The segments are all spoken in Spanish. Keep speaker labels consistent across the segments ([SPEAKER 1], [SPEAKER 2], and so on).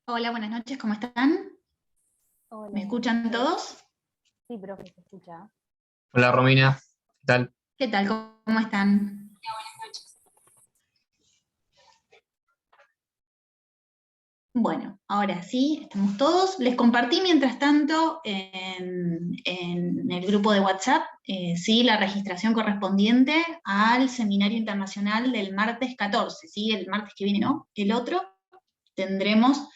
[SPEAKER 1] Hola, buenas noches, ¿cómo están?
[SPEAKER 2] Hola,
[SPEAKER 1] ¿Me
[SPEAKER 2] buenas
[SPEAKER 1] escuchan
[SPEAKER 2] noches.
[SPEAKER 1] todos?
[SPEAKER 2] Sí, profe, se escucha.
[SPEAKER 3] Hola Romina, ¿qué tal?
[SPEAKER 1] ¿Qué tal? ¿Cómo están? Bueno, ahora sí, estamos todos. Les compartí mientras tanto en el grupo de WhatsApp, sí, la registración correspondiente al seminario internacional del martes 14, ¿sí? El martes que viene, ¿no? El otro, tendremos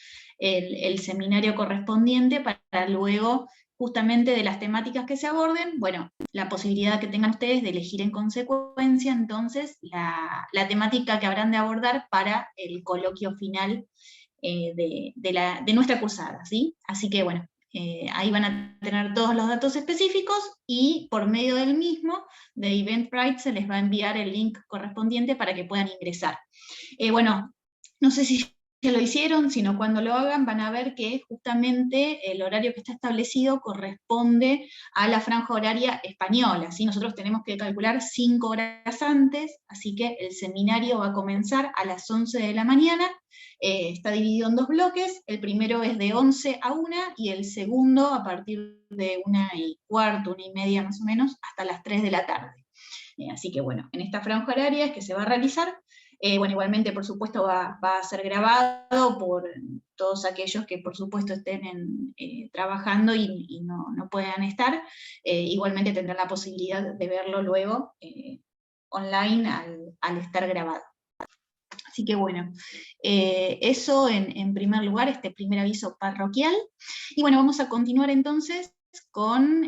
[SPEAKER 1] el seminario correspondiente para luego, justamente de las temáticas que se aborden, bueno, la posibilidad que tengan ustedes de elegir en consecuencia, entonces, la temática que habrán de abordar para el coloquio final de nuestra cursada, ¿sí? Así que, bueno, ahí van a tener todos los datos específicos y por medio del mismo, de Eventbrite, se les va a enviar el link correspondiente para que puedan ingresar. Bueno, no sé si ya lo hicieron, sino cuando lo hagan van a ver que justamente el horario que está establecido corresponde a la franja horaria española, ¿sí? Nosotros tenemos que calcular 5 horas antes, así que el seminario va a comenzar a las 11 de la mañana, está dividido en 2 bloques, el primero es de 11 a 1 y el segundo a partir de 1:15, 1:30 más o menos, hasta las 3 de la tarde. Así que bueno, en esta franja horaria es que se va a realizar. Bueno, igualmente, por supuesto, va a ser grabado por todos aquellos que, por supuesto, estén trabajando y no puedan estar. Igualmente tendrán la posibilidad de verlo luego online al estar grabado. Así que bueno, eso en primer lugar, este primer aviso parroquial. Y bueno, vamos a continuar entonces con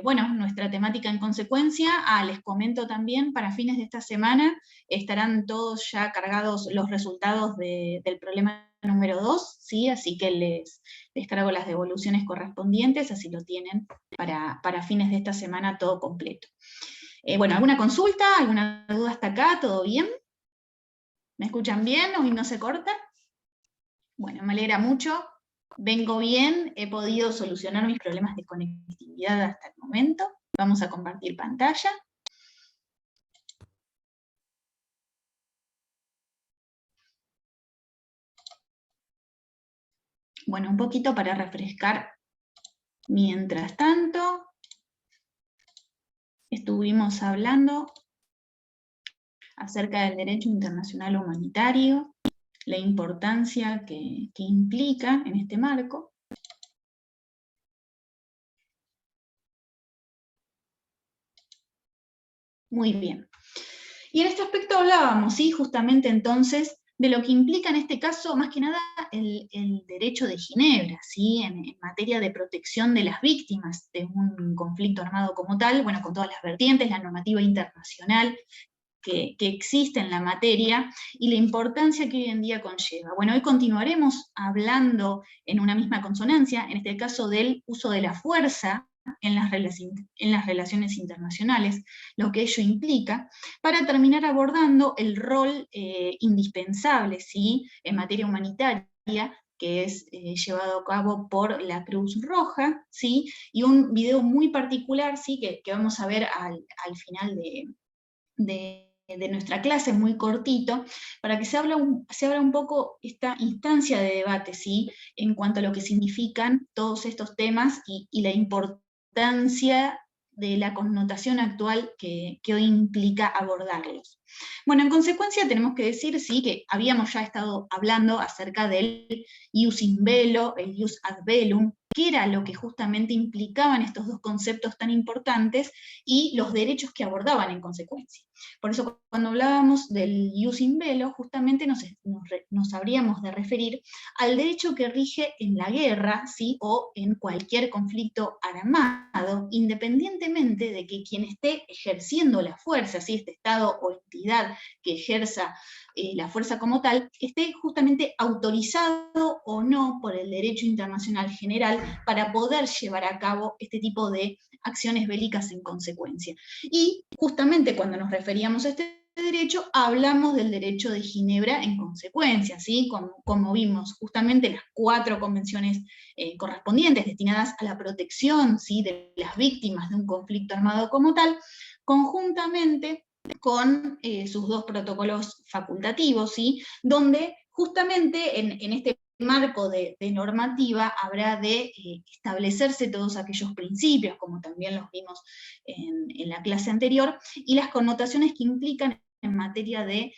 [SPEAKER 1] bueno, nuestra temática en consecuencia. Les comento también, para fines de esta semana estarán todos ya cargados los resultados del problema número 2, ¿sí? Así que les cargo las devoluciones correspondientes, así lo tienen para fines de esta semana todo completo. Bueno, ¿alguna consulta? ¿Alguna duda hasta acá? ¿Todo bien? ¿Me escuchan bien? ¿Hoy no se corta? Bueno, me alegra mucho. Vengo bien, he podido solucionar mis problemas de conectividad hasta el momento. Vamos a compartir pantalla. Bueno, un poquito para refrescar. Mientras tanto, estuvimos hablando acerca del derecho internacional humanitario, la importancia que implica en este marco. Muy bien. Y en este aspecto hablábamos, ¿sí? Justamente entonces de lo que implica en este caso, más que nada, el derecho de Ginebra, ¿sí? En materia de protección de las víctimas de un conflicto armado como tal, bueno, con todas las vertientes, la normativa internacional que existe en la materia y la importancia que hoy en día conlleva. Bueno, hoy continuaremos hablando en una misma consonancia, en este caso del uso de la fuerza en las relaciones internacionales, lo que ello implica, para terminar abordando el rol indispensable, ¿sí? En materia humanitaria, que es llevado a cabo por la Cruz Roja, ¿sí? Y un video muy particular, ¿sí? que vamos a ver al final de nuestra clase, muy cortito, para que se abra un poco esta instancia de debate, ¿sí? En cuanto a lo que significan todos estos temas y la importancia de la connotación actual que hoy implica abordarlos. Bueno, en consecuencia tenemos que decir, sí, que habíamos ya estado hablando acerca del ius in bello, el ius ad bellum, qué era lo que justamente implicaban estos dos conceptos tan importantes y los derechos que abordaban en consecuencia. Por eso cuando hablábamos del ius in bello, justamente nos habríamos de referir al derecho que rige en la guerra, ¿sí? O en cualquier conflicto armado, independientemente de que quien esté ejerciendo la fuerza, ¿sí? Este Estado o entidad que ejerza la fuerza como tal, esté justamente autorizado o no por el derecho internacional general para poder llevar a cabo este tipo de acciones bélicas en consecuencia. Y justamente cuando nos referíamos a este derecho, hablamos del derecho de Ginebra en consecuencia, ¿sí? Como vimos, justamente las 4 convenciones correspondientes destinadas a la protección, ¿sí? De las víctimas de un conflicto armado como tal, conjuntamente con sus 2 protocolos facultativos, ¿sí? Donde justamente en este marco de normativa habrá de establecerse todos aquellos principios, como también los vimos en la clase anterior, y las connotaciones que implican en materia de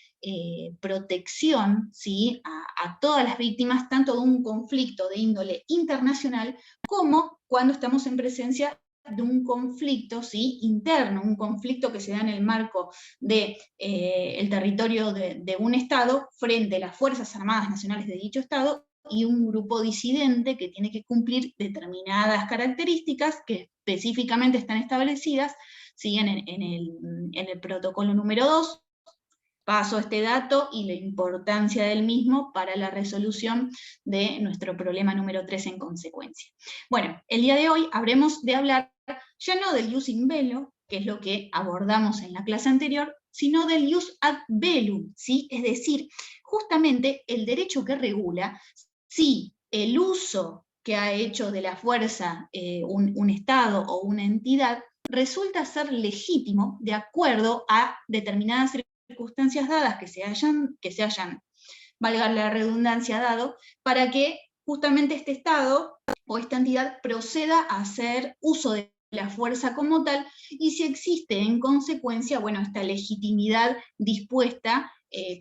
[SPEAKER 1] protección, ¿sí?, a todas las víctimas, tanto de un conflicto de índole internacional, como cuando estamos en presencia de un conflicto, ¿sí?, interno, un conflicto que se da en el marco de el territorio de un Estado frente a las Fuerzas Armadas Nacionales de dicho Estado y un grupo disidente que tiene que cumplir determinadas características que específicamente están establecidas, ¿sí?, en el protocolo número 2. Paso este dato y la importancia del mismo para la resolución de nuestro problema número 3 en consecuencia. Bueno, el día de hoy habremos de hablar ya no del ius in bello, que es lo que abordamos en la clase anterior, sino del ius ad bellum, ¿sí? Es decir, justamente el derecho que regula si el uso que ha hecho de la fuerza un Estado o una entidad resulta ser legítimo de acuerdo a determinadas circunstancias dadas que se hayan, valga la redundancia, dado, para que justamente este Estado o esta entidad proceda a hacer uso de la fuerza como tal, y si existe en consecuencia, bueno, esta legitimidad dispuesta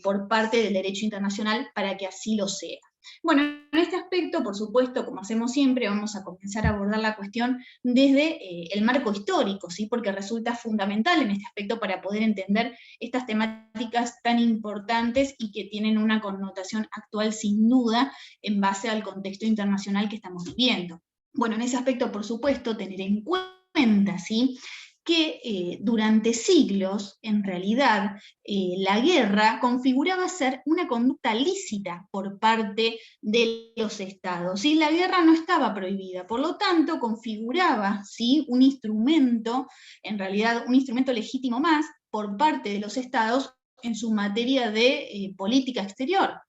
[SPEAKER 1] por parte del derecho internacional para que así lo sea. Bueno, en este aspecto, por supuesto, como hacemos siempre, vamos a comenzar a abordar la cuestión desde el marco histórico, ¿sí?, porque resulta fundamental en este aspecto para poder entender estas temáticas tan importantes y que tienen una connotación actual sin duda en base al contexto internacional que estamos viviendo. Bueno, en ese aspecto, por supuesto, tener en cuenta, ¿sí?, que durante siglos, en realidad, la guerra configuraba ser una conducta lícita por parte de los estados, ¿sí? La guerra no estaba prohibida, por lo tanto, configuraba, ¿sí?, un instrumento, en realidad un instrumento legítimo más, por parte de los estados en su materia de política exterior.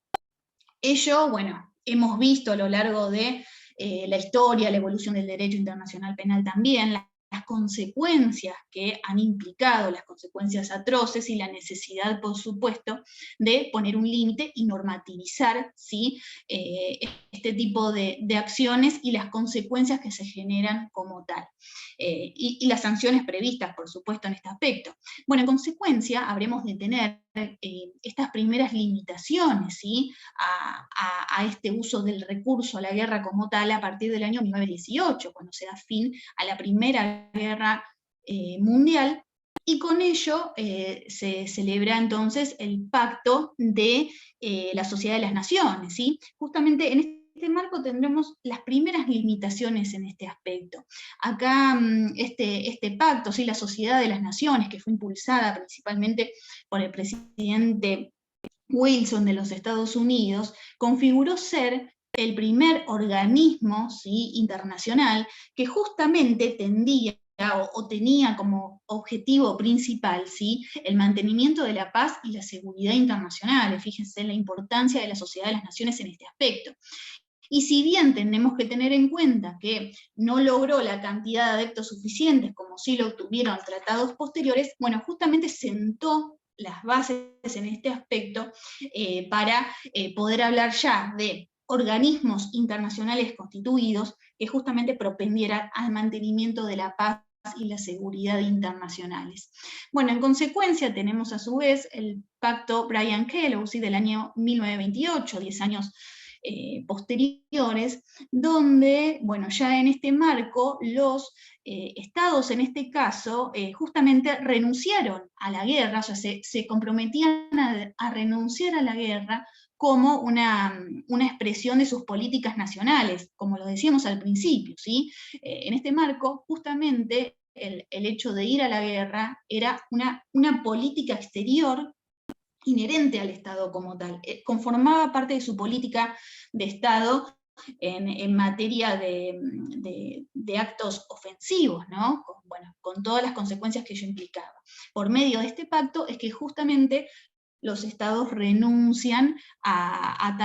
[SPEAKER 1] Ello, bueno, hemos visto a lo largo de la historia, la evolución del derecho internacional penal también, las consecuencias que han implicado, las consecuencias atroces y la necesidad, por supuesto, de poner un límite y normativizar, ¿sí?, este tipo de acciones y las consecuencias que se generan como tal. Y las sanciones previstas, por supuesto, en este aspecto. Bueno, en consecuencia, habremos de tener estas primeras limitaciones, ¿sí?, a este uso del recurso a la guerra como tal a partir del año 1918, cuando se da fin a la Primera Guerra Mundial, y con ello se celebra entonces el Pacto de la Sociedad de las Naciones, ¿sí? Justamente en este marco tendremos las primeras limitaciones en este aspecto. Acá este pacto, ¿sí?, la Sociedad de las Naciones, que fue impulsada principalmente por el presidente Wilson de los Estados Unidos, configuró ser el primer organismo, ¿sí?, internacional que justamente tendía o tenía como objetivo principal, ¿sí?, el mantenimiento de la paz y la seguridad internacionales. Fíjense la importancia de la Sociedad de las Naciones en este aspecto. Y si bien tenemos que tener en cuenta que no logró la cantidad de adeptos suficientes como sí lo obtuvieron tratados posteriores, bueno, justamente sentó las bases en este aspecto para poder hablar ya de organismos internacionales constituidos que justamente propendieran al mantenimiento de la paz y la seguridad internacionales. Bueno, en consecuencia tenemos a su vez el pacto Bryan-Kellogg, ¿sí?, del año 1928, 10 años posteriores, donde, bueno, ya en este marco los estados, en este caso, justamente renunciaron a la guerra, o sea, se comprometían a renunciar a la guerra como una expresión de sus políticas nacionales, como lo decíamos al principio, ¿sí? En este marco, justamente, el hecho de ir a la guerra era una política exterior inherente al Estado como tal, conformaba parte de su política de Estado en materia de actos ofensivos, ¿no? Con todas las consecuencias que ello implicaba. Por medio de este pacto es que justamente los estados renuncian a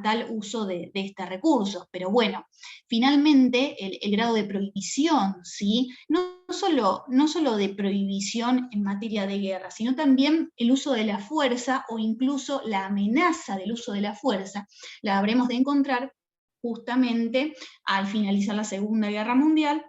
[SPEAKER 1] tal uso de estos recursos. Pero bueno, finalmente el grado de prohibición, ¿sí? No solo de prohibición en materia de guerra, sino también el uso de la fuerza o incluso la amenaza del uso de la fuerza, la habremos de encontrar justamente al finalizar la Segunda Guerra Mundial,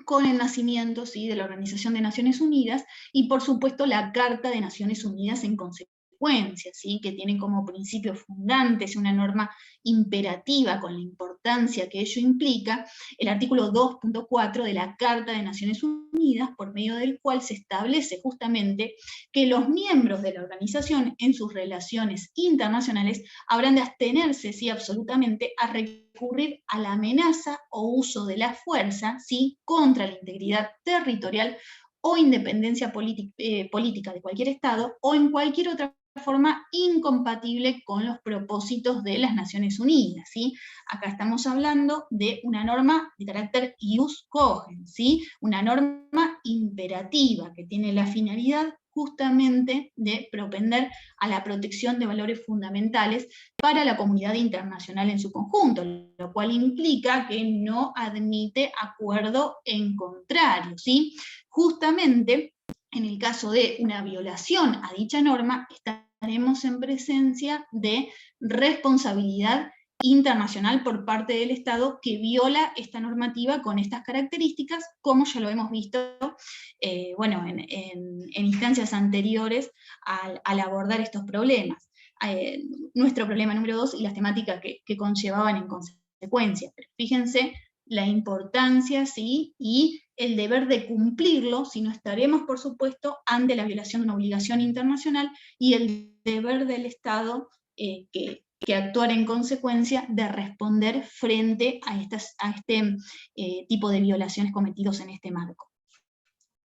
[SPEAKER 1] con el nacimiento, ¿sí?, de la Organización de Naciones Unidas, y por supuesto la Carta de Naciones Unidas en consecuencia, ¿sí?, que tiene como principios fundantes una norma imperativa con la importancia que ello implica, el artículo 2.4 de la Carta de Naciones Unidas, por medio del cual se establece justamente que los miembros de la organización en sus relaciones internacionales habrán de abstenerse, sí, absolutamente, a recurrir a la amenaza o uso de la fuerza, ¿sí?, contra la integridad territorial o independencia política de cualquier Estado, o en cualquier otra forma incompatible con los propósitos de las Naciones Unidas, ¿sí? Acá estamos hablando de una norma de carácter ius cogens, ¿sí? Una norma imperativa que tiene la finalidad justamente de propender a la protección de valores fundamentales para la comunidad internacional en su conjunto, lo cual implica que no admite acuerdo en contrario, ¿sí? Justamente, en el caso de una violación a dicha norma, estaremos en presencia de responsabilidad internacional por parte del Estado que viola esta normativa con estas características, como ya lo hemos visto bueno, en instancias anteriores al abordar estos problemas. Nuestro problema número 2 y las temáticas que conllevaban en consecuencia. Pero fíjense la importancia, ¿sí?, y el deber de cumplirlo, si no estaremos, por supuesto, ante la violación de una obligación internacional, y el deber del Estado que actuar en consecuencia de responder frente a este tipo de violaciones cometidos en este marco.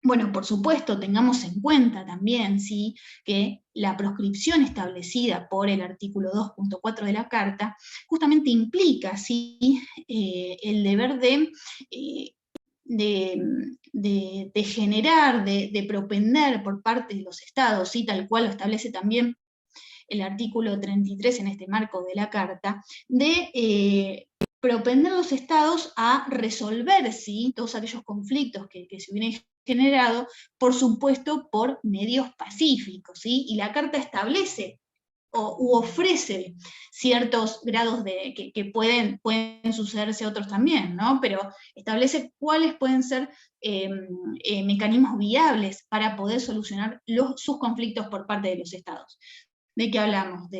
[SPEAKER 1] Bueno, por supuesto, tengamos en cuenta también, ¿sí?, que la proscripción establecida por el artículo 2.4 de la Carta justamente implica, ¿sí?, el deber de generar, de propender por parte de los Estados, ¿sí?, tal cual lo establece también el artículo 33 en este marco de la Carta, de propender a los Estados a resolver, ¿sí?, todos aquellos conflictos que se hubieran generado, por supuesto, por medios pacíficos, ¿sí? Y la Carta establece u ofrece ciertos grados que pueden sucederse otros también, ¿no? Pero establece cuáles pueden ser mecanismos viables para poder solucionar sus conflictos por parte de los Estados. ¿De qué hablamos?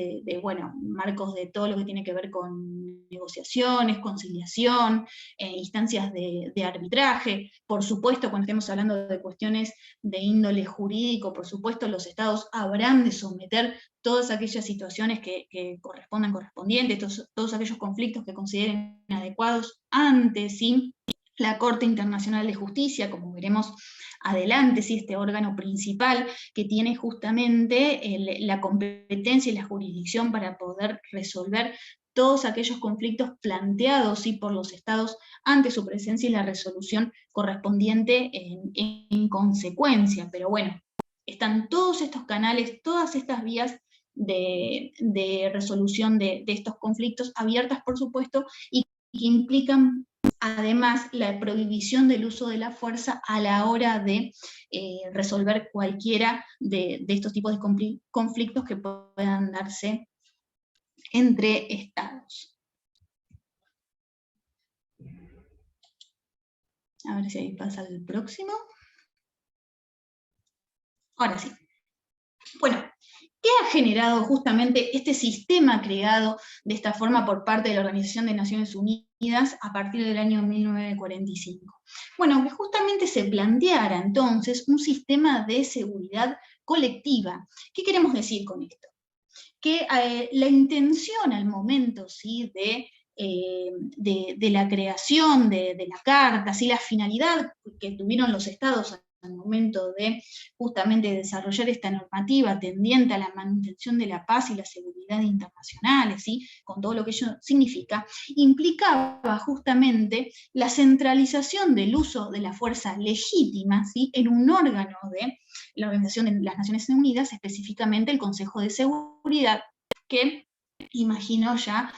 [SPEAKER 1] Bueno, marcos de todo lo que tiene que ver con negociaciones, conciliación, instancias de arbitraje. Por supuesto, cuando estemos hablando de cuestiones de índole jurídico, por supuesto, los Estados habrán de someter todas aquellas situaciones que correspondan correspondientes, todos aquellos conflictos que consideren adecuados ante, ¿sí?, la Corte Internacional de Justicia, como veremos adelante, ¿sí?, este órgano principal que tiene justamente la competencia y la jurisdicción para poder resolver todos aquellos conflictos planteados, ¿sí?, por los Estados ante su presencia y la resolución correspondiente en consecuencia. Pero bueno, están todos estos canales, todas estas vías de resolución de estos conflictos abiertas, por supuesto, y que implican además la prohibición del uso de la fuerza a la hora de resolver cualquiera de estos tipos de conflictos que puedan darse entre Estados. A ver si ahí pasa el próximo. Ahora sí. Bueno, ¿qué ha generado justamente este sistema creado de esta forma por parte de la Organización de Naciones Unidas a partir del año 1945? Bueno, que justamente se planteara entonces un sistema de seguridad colectiva. ¿Qué queremos decir con esto? Que la intención al momento, ¿sí?, de la creación de la Carta, ¿sí?, la finalidad que tuvieron los Estados al momento de justamente desarrollar esta normativa tendiente a la manutención de la paz y la seguridad internacionales, ¿sí?, con todo lo que ello significa, implicaba justamente la centralización del uso de la fuerza legítima, ¿sí?, en un órgano de la Organización de las Naciones Unidas, específicamente el Consejo de Seguridad, que imagino ya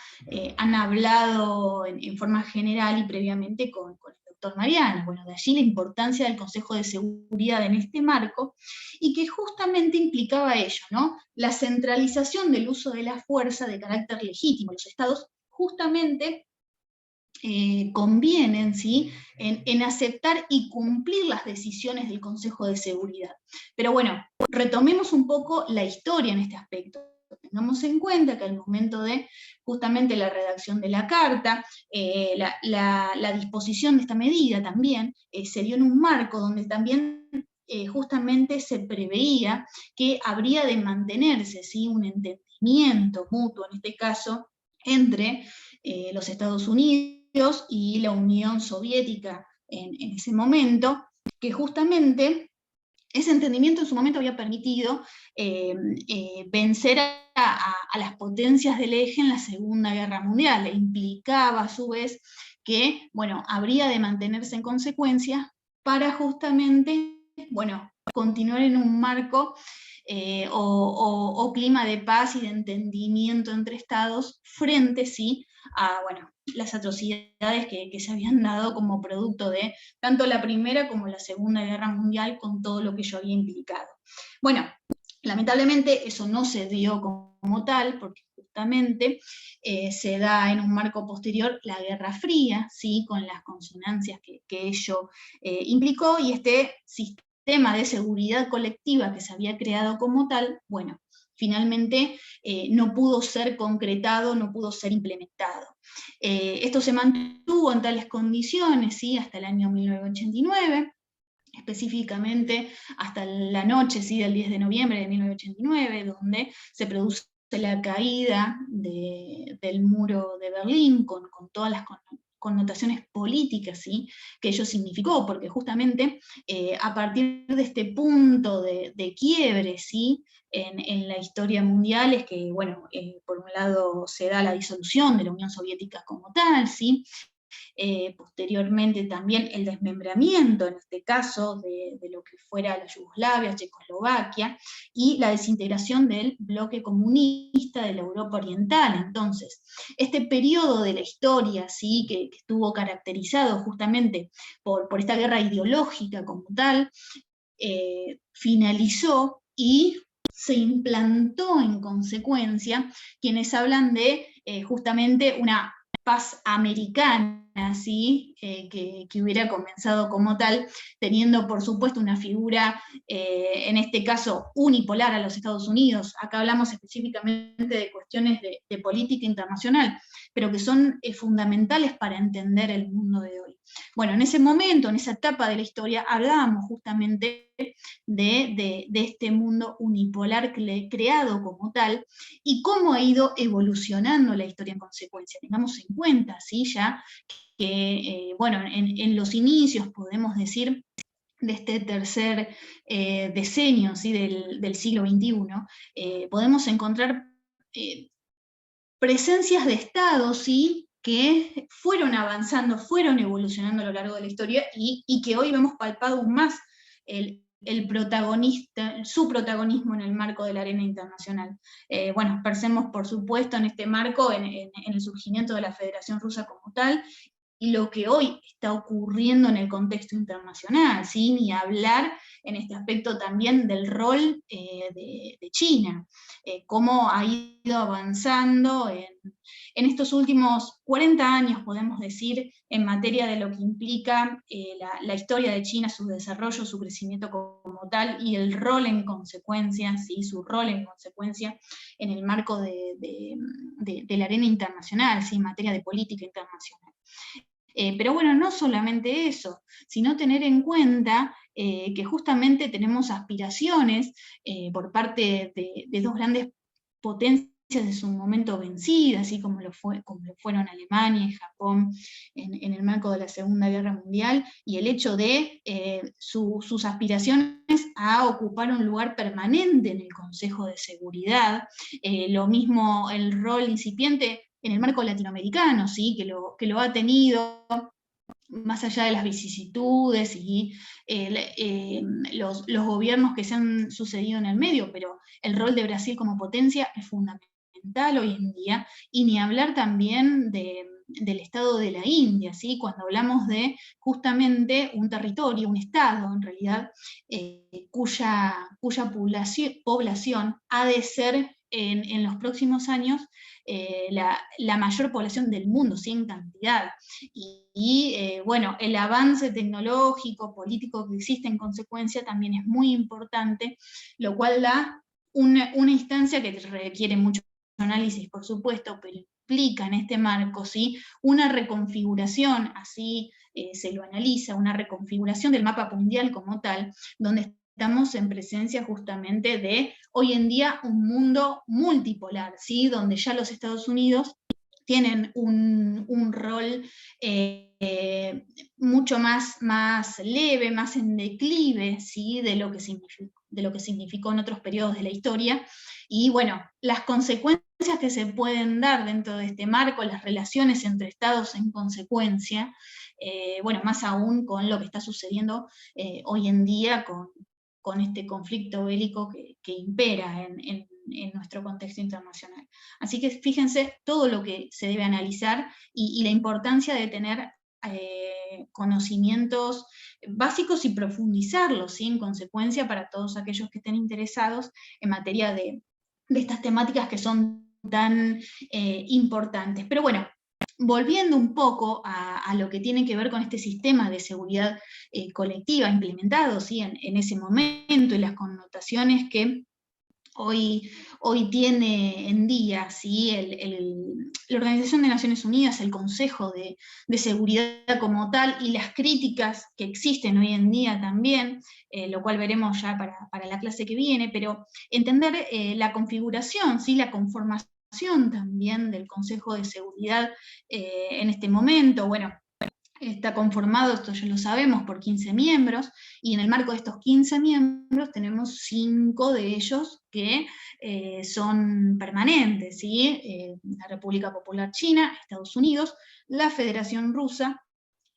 [SPEAKER 1] han hablado en forma general y previamente con el doctor Mariano. Bueno, de allí la importancia del Consejo de Seguridad en este marco, y que justamente implicaba ello, ¿no? La centralización del uso de la fuerza de carácter legítimo. Los estados justamente convienen, ¿sí?, en aceptar y cumplir las decisiones del Consejo de Seguridad. Pero bueno, retomemos un poco la historia en este aspecto. Tengamos en cuenta que al momento de justamente la redacción de la carta, la disposición de esta medida también se dio en un marco donde también justamente se preveía que habría de mantenerse, ¿sí?, un entendimiento mutuo, en este caso, entre los Estados Unidos y la Unión Soviética en ese momento, que justamente ese entendimiento en su momento había permitido vencer a las potencias del eje en la Segunda Guerra Mundial, e implicaba a su vez que, bueno, habría de mantenerse en consecuencia para justamente, bueno, continuar en un marco o clima de paz y de entendimiento entre estados frente, sí, a, bueno, las atrocidades que se habían dado como producto de tanto la Primera como la Segunda Guerra Mundial, con todo lo que ello había implicado. Bueno, lamentablemente eso no se dio como tal, porque justamente se da en un marco posterior la Guerra Fría, ¿sí?, con las consonancias que ello implicó, y este sistema de seguridad colectiva que se había creado como tal, bueno, finalmente no pudo ser concretado, no pudo ser implementado. Esto se mantuvo en tales condiciones, ¿sí?, hasta el año 1989, específicamente hasta la noche, ¿sí?, del 10 de noviembre de 1989, donde se produce la caída del muro de Berlín, con todas las connotaciones políticas, ¿sí?, que ello significó, porque justamente a partir de este punto de quiebre, ¿sí?, en la historia mundial, es que, bueno, por un lado se da la disolución de la Unión Soviética como tal, ¿sí?, posteriormente también el desmembramiento, en este caso, de lo que fuera la Yugoslavia, Checoslovaquia, y la desintegración del bloque comunista de la Europa Oriental. Entonces, este periodo de la historia, ¿sí?, que estuvo caracterizado justamente por esta guerra ideológica como tal, finalizó y se implantó en consecuencia quienes hablan de justamente una paz americana, ¿sí?, que hubiera comenzado como tal, teniendo por supuesto una figura, en este caso unipolar a los Estados Unidos. Acá hablamos específicamente de cuestiones de política internacional, pero que son fundamentales para entender el mundo de hoy. Bueno, en ese momento, en esa etapa de la historia, hablábamos justamente de este mundo unipolar creado como tal, y cómo ha ido evolucionando la historia en consecuencia. Tengamos en cuenta, ¿sí?, ya que, bueno, en los inicios, podemos decir, de este tercer decenio, ¿sí?, del siglo XXI, podemos encontrar presencias de estados, ¿sí?, que fueron avanzando, fueron evolucionando a lo largo de la historia, y que hoy vemos palpado aún más el protagonista, su protagonismo en el marco de la arena internacional. Bueno, pensemos por supuesto en este marco, en el surgimiento de la Federación Rusa como tal, y lo que hoy está ocurriendo en el contexto internacional, ¿sí?, ni hablar en este aspecto también del rol de China, cómo ha ido avanzando en estos últimos 40 años, podemos decir, en materia de lo que implica la historia de China, su desarrollo, su crecimiento como tal, y el rol en consecuencia, ¿sí?, su rol en consecuencia en el marco de la arena internacional, ¿sí?, en materia de política internacional. Pero bueno, no solamente eso, sino tener en cuenta que justamente tenemos aspiraciones por parte de dos grandes potencias de su momento vencidas, así como lo fueron Alemania y Japón en el marco de la Segunda Guerra Mundial, y el hecho de sus aspiraciones a ocupar un lugar permanente en el Consejo de Seguridad, lo mismo el rol incipiente en el marco latinoamericano, ¿sí?, que lo ha tenido más allá de las vicisitudes y los gobiernos que se han sucedido en el medio, pero el rol de Brasil como potencia es fundamental hoy en día, y ni hablar también del estado de la India, ¿sí? Cuando hablamos de justamente un territorio, un estado en realidad, cuya población ha de ser en los próximos años la mayor población del mundo, ¿sí? En cantidad. Bueno, el avance tecnológico, político que existe en consecuencia también es muy importante, lo cual da una instancia que requiere mucho análisis, por supuesto, pero implica en este marco, ¿sí? Una reconfiguración, así se lo analiza, una reconfiguración del mapa mundial como tal, donde estamos en presencia justamente de, hoy en día, un mundo multipolar, ¿sí? Donde ya los Estados Unidos tienen un rol mucho más leve, más en declive, ¿sí? de lo que significó en otros periodos de la historia. Y bueno, las consecuencias que se pueden dar dentro de este marco, las relaciones entre estados en consecuencia, bueno, más aún con lo que está sucediendo hoy en día con este conflicto bélico que impera en nuestro contexto internacional. Así que fíjense todo lo que se debe analizar y la importancia de tener conocimientos básicos y profundizarlos, ¿sí? En consecuencia, para todos aquellos que estén interesados en materia de estas temáticas que son tan importantes. Pero bueno, volviendo un poco a lo que tiene que ver con este sistema de seguridad colectiva implementado, ¿sí? en ese momento, y las connotaciones que hoy tiene en día, ¿sí? La Organización de Naciones Unidas, el Consejo de Seguridad como tal, y las críticas que existen hoy en día también, lo cual veremos ya para la clase que viene, pero entender la configuración, ¿sí? La conformación también del Consejo de Seguridad en este momento. Bueno, está conformado, esto ya lo sabemos, por 15 miembros, y en el marco de estos 15 miembros tenemos 5 de ellos que son permanentes, ¿sí? La República Popular China, Estados Unidos, la Federación Rusa,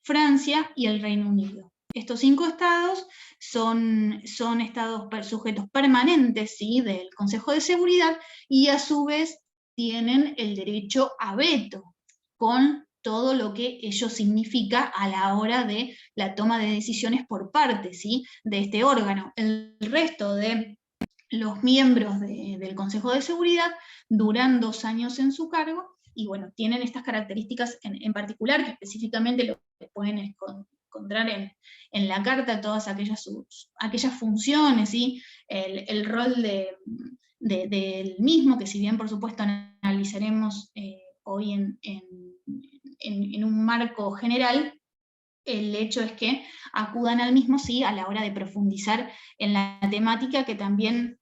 [SPEAKER 1] Francia y el Reino Unido. Estos 5 estados son estados sujetos permanentes, ¿sí? Del Consejo de Seguridad, y a su vez tienen el derecho a veto, con todo lo que ello significa a la hora de la toma de decisiones por parte, ¿sí? De este órgano. El resto de los miembros del Consejo de Seguridad duran 2 años en su cargo, y bueno, tienen estas características en particular, que específicamente lo pueden encontrar en la carta, todas aquellas funciones, ¿sí? El rol del mismo, que si bien por supuesto analizaremos hoy en un marco general, el hecho es que acudan al mismo, sí, a la hora de profundizar en la temática, que también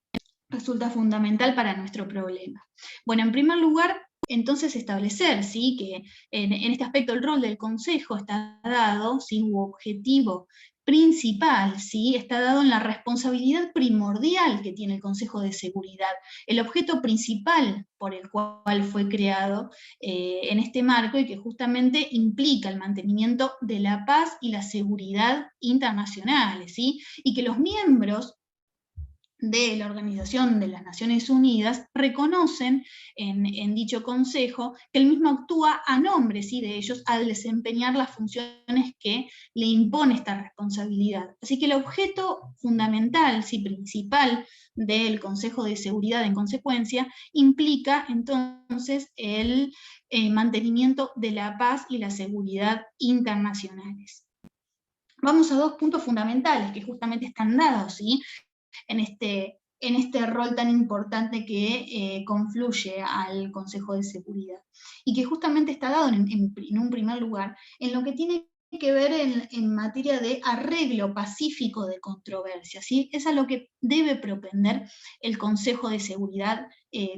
[SPEAKER 1] resulta fundamental para nuestro problema. Bueno, en primer lugar, entonces establecer, ¿sí? Que en este aspecto el rol del Consejo está dado, ¿sí? Su objetivo principal, ¿sí? Está dado en la responsabilidad primordial que tiene el Consejo de Seguridad, el objeto principal por el cual fue creado en este marco, y que justamente implica el mantenimiento de la paz y la seguridad internacionales, ¿sí? Y que los miembros de la Organización de las Naciones Unidas reconocen en dicho consejo que el mismo actúa a nombre, ¿sí? De ellos, al desempeñar las funciones que le impone esta responsabilidad. Así que el objeto fundamental, ¿sí? Principal del Consejo de Seguridad en consecuencia implica entonces el mantenimiento de la paz y la seguridad internacionales. Vamos a 2 puntos fundamentales que justamente están dados, ¿sí? En este rol tan importante que confluye al Consejo de Seguridad, y que justamente está dado en un primer lugar en lo que tiene que ver en materia de arreglo pacífico de controversias, ¿sí? Es a lo que debe propender el Consejo de Seguridad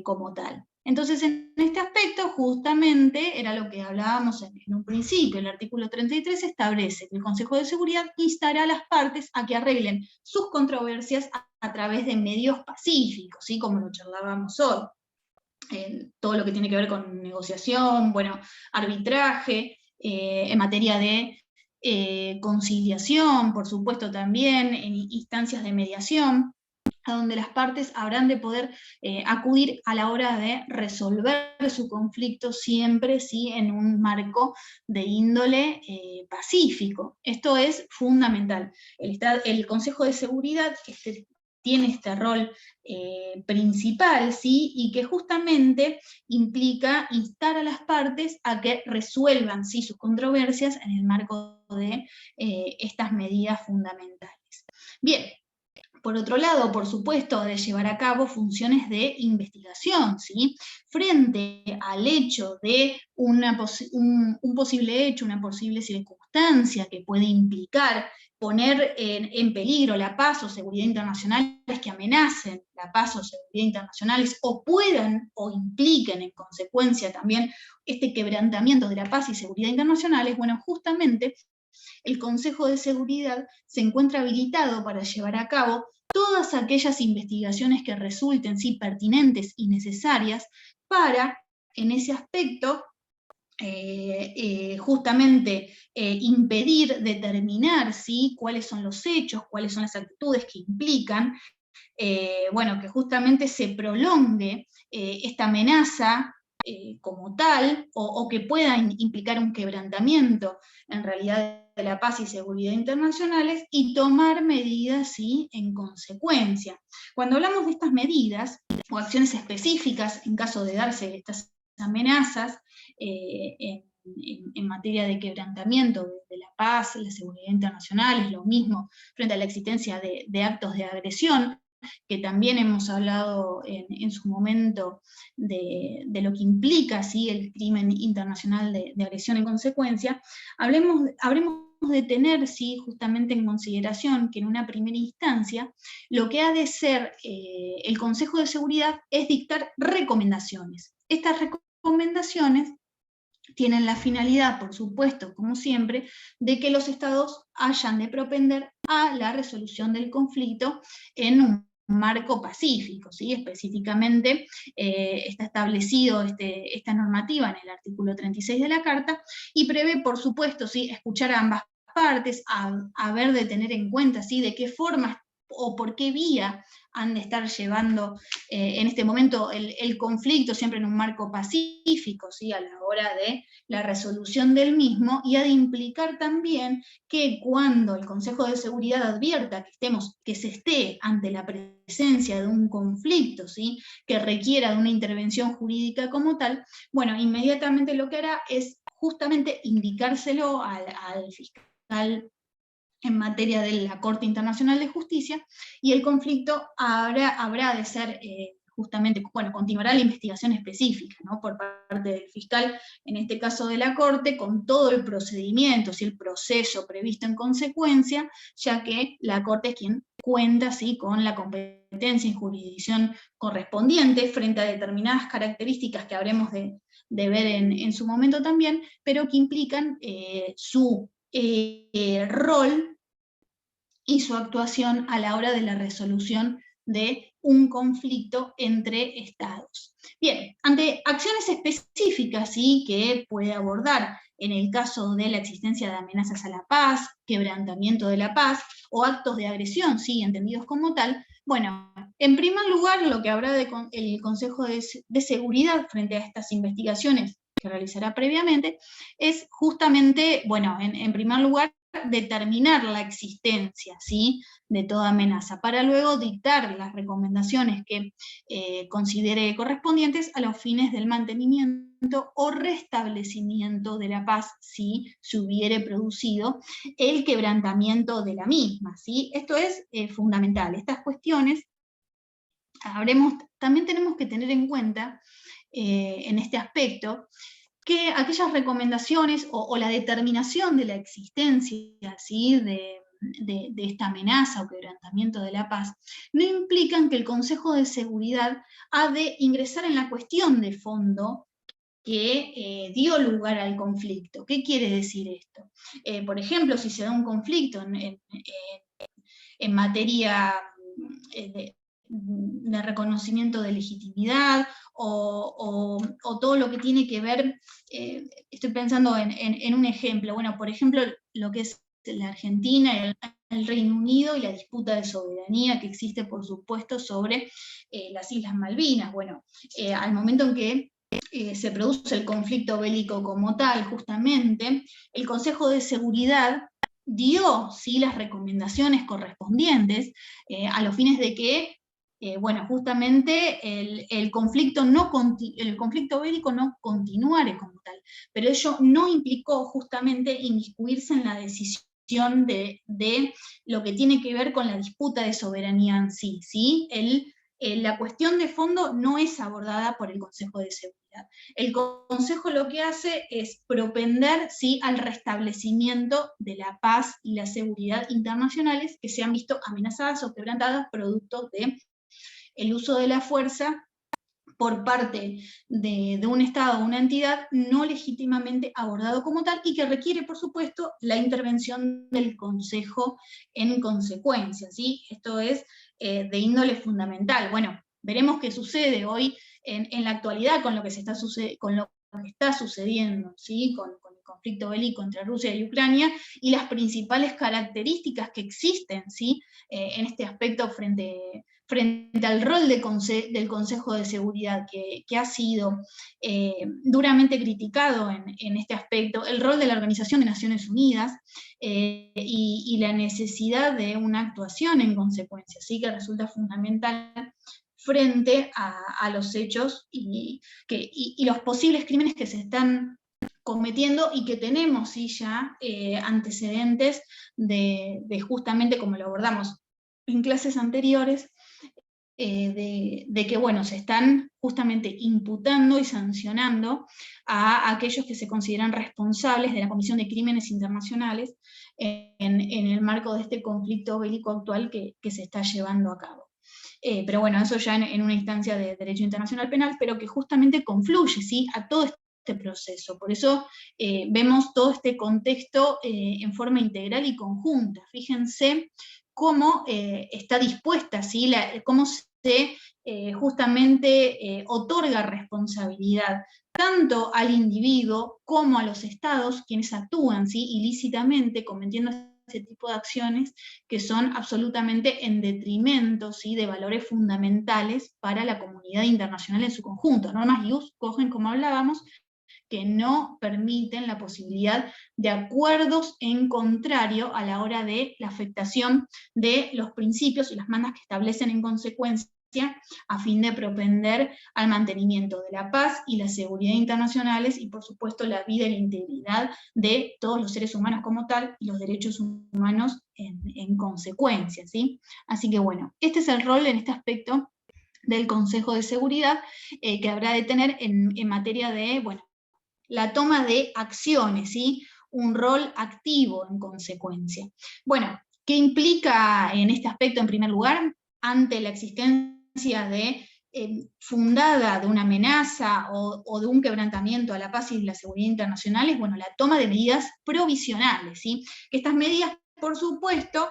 [SPEAKER 1] como tal. Entonces, en este aspecto, justamente, era lo que hablábamos en un principio. El artículo 33 establece que el Consejo de Seguridad instará a las partes a que arreglen sus controversias a través de medios pacíficos, ¿sí? Como lo charlábamos hoy. Todo lo que tiene que ver con negociación, bueno, arbitraje, en materia de conciliación, por supuesto también, en instancias de mediación, a donde las partes habrán de poder acudir a la hora de resolver su conflicto, siempre sí en un marco de índole pacífico. Esto es fundamental. El Consejo de Seguridad tiene este rol principal, ¿sí? Y que justamente implica instar a las partes a que resuelvan, ¿sí?, sus controversias en el marco de estas medidas fundamentales. Bien. Por otro lado, por supuesto, de llevar a cabo funciones de investigación, ¿sí? Frente al hecho de un posible hecho, una posible circunstancia que puede implicar poner en peligro la paz o seguridad internacionales, que amenacen la paz o seguridad internacionales, o puedan o impliquen en consecuencia también este quebrantamiento de la paz y seguridad internacionales, bueno, justamente el Consejo de Seguridad se encuentra habilitado para llevar a cabo todas aquellas investigaciones que resulten, sí, pertinentes y necesarias para, en ese aspecto, justamente impedir, determinar, ¿sí?, cuáles son los hechos, cuáles son las actitudes que implican, bueno, que justamente se prolongue esta amenaza como tal, o que pueda implicar un quebrantamiento en realidad de la paz y seguridad internacionales, y tomar medidas, ¿sí?, en consecuencia. Cuando hablamos de estas medidas o acciones específicas en caso de darse estas amenazas en materia de quebrantamiento de la paz, la seguridad internacional, es lo mismo frente a la existencia de actos de agresión, que también hemos hablado en su momento de lo que implica, ¿sí?, el crimen internacional de agresión en consecuencia, habremos de tener, ¿sí?, justamente en consideración que en una primera instancia lo que ha de ser el Consejo de Seguridad es dictar recomendaciones. Estas recomendaciones tienen la finalidad, por supuesto, como siempre, de que los estados hayan de propender a la resolución del conflicto en un marco pacífico, ¿sí? Específicamente está establecido esta normativa en el artículo 36 de la Carta, y prevé, por supuesto, ¿sí?, escuchar a ambas partes, a ver, de tener en cuenta, ¿sí?, de qué forma o por qué vía han de estar llevando en este momento el conflicto, siempre en un marco pacífico, ¿sí?, a la hora de la resolución del mismo, y ha de implicar también que cuando el Consejo de Seguridad advierta que se esté ante la presencia de un conflicto, ¿sí?, que requiera de una intervención jurídica como tal, bueno, inmediatamente lo que hará es justamente indicárselo al fiscal en materia de la Corte Internacional de Justicia, y el conflicto habrá de ser justamente, bueno, continuará la investigación específica, ¿no?, por parte del fiscal, en este caso de la Corte, con todo el procedimiento, ¿sí?, el proceso previsto en consecuencia, ya que la Corte es quien cuenta, ¿sí?, con la competencia y jurisdicción correspondiente frente a determinadas características que habremos de ver en su momento también, pero que implican su rol y su actuación a la hora de la resolución de un conflicto entre estados. Bien, ante acciones específicas, ¿sí?, que puede abordar en el caso de la existencia de amenazas a la paz, quebrantamiento de la paz, o actos de agresión, ¿sí?, entendidos como tal, bueno, en primer lugar, lo que habrá el Consejo de Seguridad frente a estas investigaciones que realizará previamente, es justamente, bueno, en primer lugar, determinar la existencia, ¿sí?, de toda amenaza, para luego dictar las recomendaciones que considere correspondientes a los fines del mantenimiento o restablecimiento de la paz, si se hubiere producido el quebrantamiento de la misma, ¿sí? Esto es fundamental. Estas cuestiones también tenemos que tener en cuenta en este aspecto, que aquellas recomendaciones o la determinación de la existencia, ¿sí?, de esta amenaza o quebrantamiento de la paz, no implican que el Consejo de Seguridad ha de ingresar en la cuestión de fondo que dio lugar al conflicto. ¿Qué quiere decir esto? Por ejemplo, si se da un conflicto en materia de reconocimiento de legitimidad, o todo lo que tiene que ver, estoy pensando en un ejemplo, bueno, por ejemplo, lo que es la Argentina, el Reino Unido y la disputa de soberanía que existe, por supuesto, sobre las Islas Malvinas. Bueno, al momento en que se produce el conflicto bélico como tal, justamente, el Consejo de Seguridad dio ¿sí? las recomendaciones correspondientes a los fines de que bueno, justamente el conflicto bélico no continuare como tal, pero ello no implicó justamente inmiscuirse en la decisión de lo que tiene que ver con la disputa de soberanía en sí, ¿sí? La cuestión de fondo no es abordada por el Consejo de Seguridad. El Consejo lo que hace es propender ¿sí? al restablecimiento de la paz y la seguridad internacionales que se han visto amenazadas o quebrantadas producto de el uso de la fuerza por parte de un Estado o una entidad no legítimamente abordado como tal y que requiere, por supuesto, la intervención del Consejo en consecuencia, ¿sí? Esto es de índole fundamental. Bueno, veremos qué sucede hoy en la actualidad con lo que está sucediendo, ¿sí? Con el conflicto bélico entre Rusia y Ucrania y las principales características que existen, ¿sí? En este aspecto frente al rol del Consejo de Seguridad, que ha sido duramente criticado en este aspecto, el rol de la Organización de Naciones Unidas y la necesidad de una actuación en consecuencia, ¿sí? Que resulta fundamental frente a los hechos y los posibles crímenes que se están cometiendo y que tenemos ¿sí? ya antecedentes de justamente como lo abordamos en clases anteriores, de que, bueno, se están justamente imputando y sancionando a aquellos que se consideran responsables de la comisión de crímenes internacionales en el marco de este conflicto bélico actual que se está llevando a cabo. Pero bueno, eso ya en una instancia de derecho internacional penal, pero que justamente confluye ¿sí? a todo este proceso. Por eso vemos todo este contexto en forma integral y conjunta. Fíjense cómo está dispuesta, ¿sí? Cómo se justamente otorga responsabilidad tanto al individuo como a los estados, quienes actúan ¿sí? ilícitamente cometiendo este tipo de acciones que son absolutamente en detrimento ¿sí? de valores fundamentales para la comunidad internacional en su conjunto. Normas ius cogen, como hablábamos, que no permiten la posibilidad de acuerdos en contrario a la hora de la afectación de los principios y las mandas que establecen en consecuencia a fin de propender al mantenimiento de la paz y la seguridad internacionales y por supuesto la vida y la integridad de todos los seres humanos como tal y los derechos humanos en consecuencia, ¿sí? Así que bueno, este es el rol en este aspecto del Consejo de Seguridad que habrá de tener en materia de, bueno, la toma de acciones, ¿sí? Un rol activo en consecuencia. Bueno, ¿qué implica en este aspecto en primer lugar? Ante la existencia fundada de una amenaza o de un quebrantamiento a la paz y la seguridad internacionales, bueno, la toma de medidas provisionales, ¿sí? Estas medidas, por supuesto,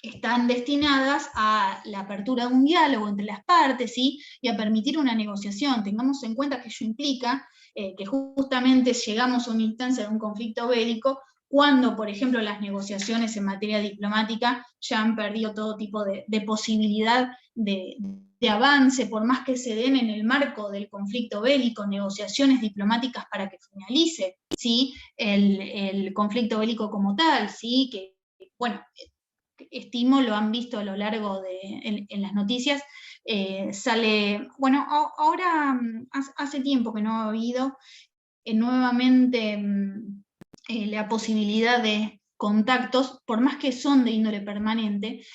[SPEAKER 1] están destinadas a la apertura de un diálogo entre las partes, ¿sí? Y a permitir una negociación. Tengamos en cuenta que ello implica que justamente llegamos a una instancia de un conflicto bélico cuando, por ejemplo, las negociaciones en materia diplomática ya han perdido todo tipo de posibilidad de avance, por más que se den en el marco del conflicto bélico, negociaciones diplomáticas para que finalice ¿sí? el conflicto bélico como tal, ¿sí? Que, bueno, estimo lo han visto a lo largo en las noticias, sale, bueno, ahora hace tiempo que no ha habido nuevamente la posibilidad de contactos, por más que son de índole permanente,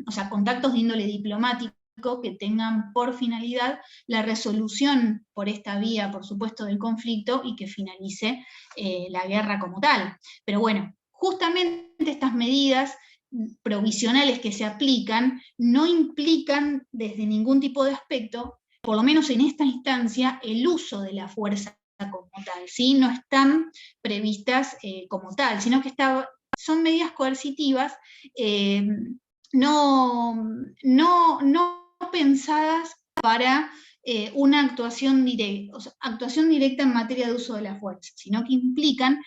[SPEAKER 1] o sea, contactos de índole diplomático que tengan por finalidad la resolución por esta vía, por supuesto, del conflicto y que finalice la guerra como tal. Pero bueno, justamente estas medidas provisionales que se aplican no implican desde ningún tipo de aspecto, por lo menos en esta instancia, el uso de la fuerza como tal, ¿sí? No están previstas como tal, sino que son medidas coercitivas no pensadas para una actuación directa, o sea, actuación directa en materia de uso de la fuerza, sino que implican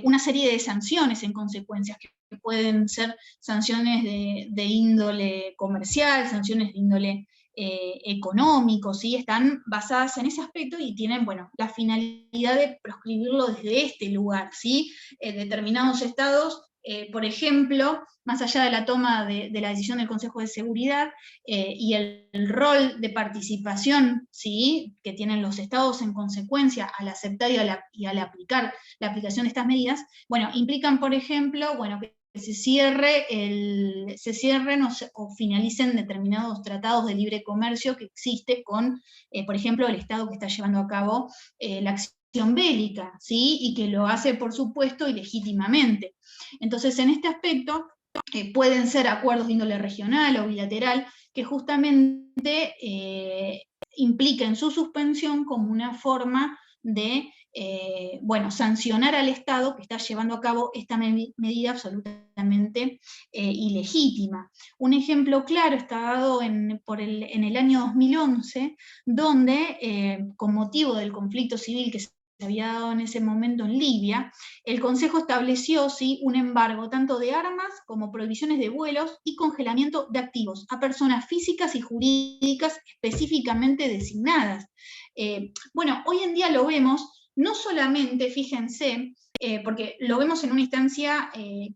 [SPEAKER 1] una serie de sanciones en consecuencias, que pueden ser sanciones de índole comercial, sanciones de índole económico, ¿sí? Están basadas en ese aspecto y tienen, bueno, la finalidad de proscribirlo desde este lugar, ¿sí? Determinados estados, por ejemplo, más allá de la toma de la decisión del Consejo de Seguridad y el rol de participación, ¿sí?, que tienen los estados en consecuencia al aceptar y al aplicar la aplicación de estas medidas, bueno, implican, por ejemplo, bueno, que se cierren o finalicen determinados tratados de libre comercio que existe con, por ejemplo, el Estado que está llevando a cabo la acción bélica, ¿sí? Y que lo hace, por supuesto, ilegítimamente. Entonces, en este aspecto, pueden ser acuerdos de índole regional o bilateral que justamente impliquen su suspensión como una forma de bueno, sancionar al Estado que está llevando a cabo esta medida absolutamente ilegítima. Un ejemplo claro está dado en el año 2011, donde con motivo del conflicto civil que se había dado en ese momento en Libia, el Consejo estableció, ¿sí?, un embargo tanto de armas como prohibiciones de vuelos y congelamiento de activos a personas físicas y jurídicas específicamente designadas. Bueno, hoy en día lo vemos, no solamente, fíjense, porque lo vemos en una instancia de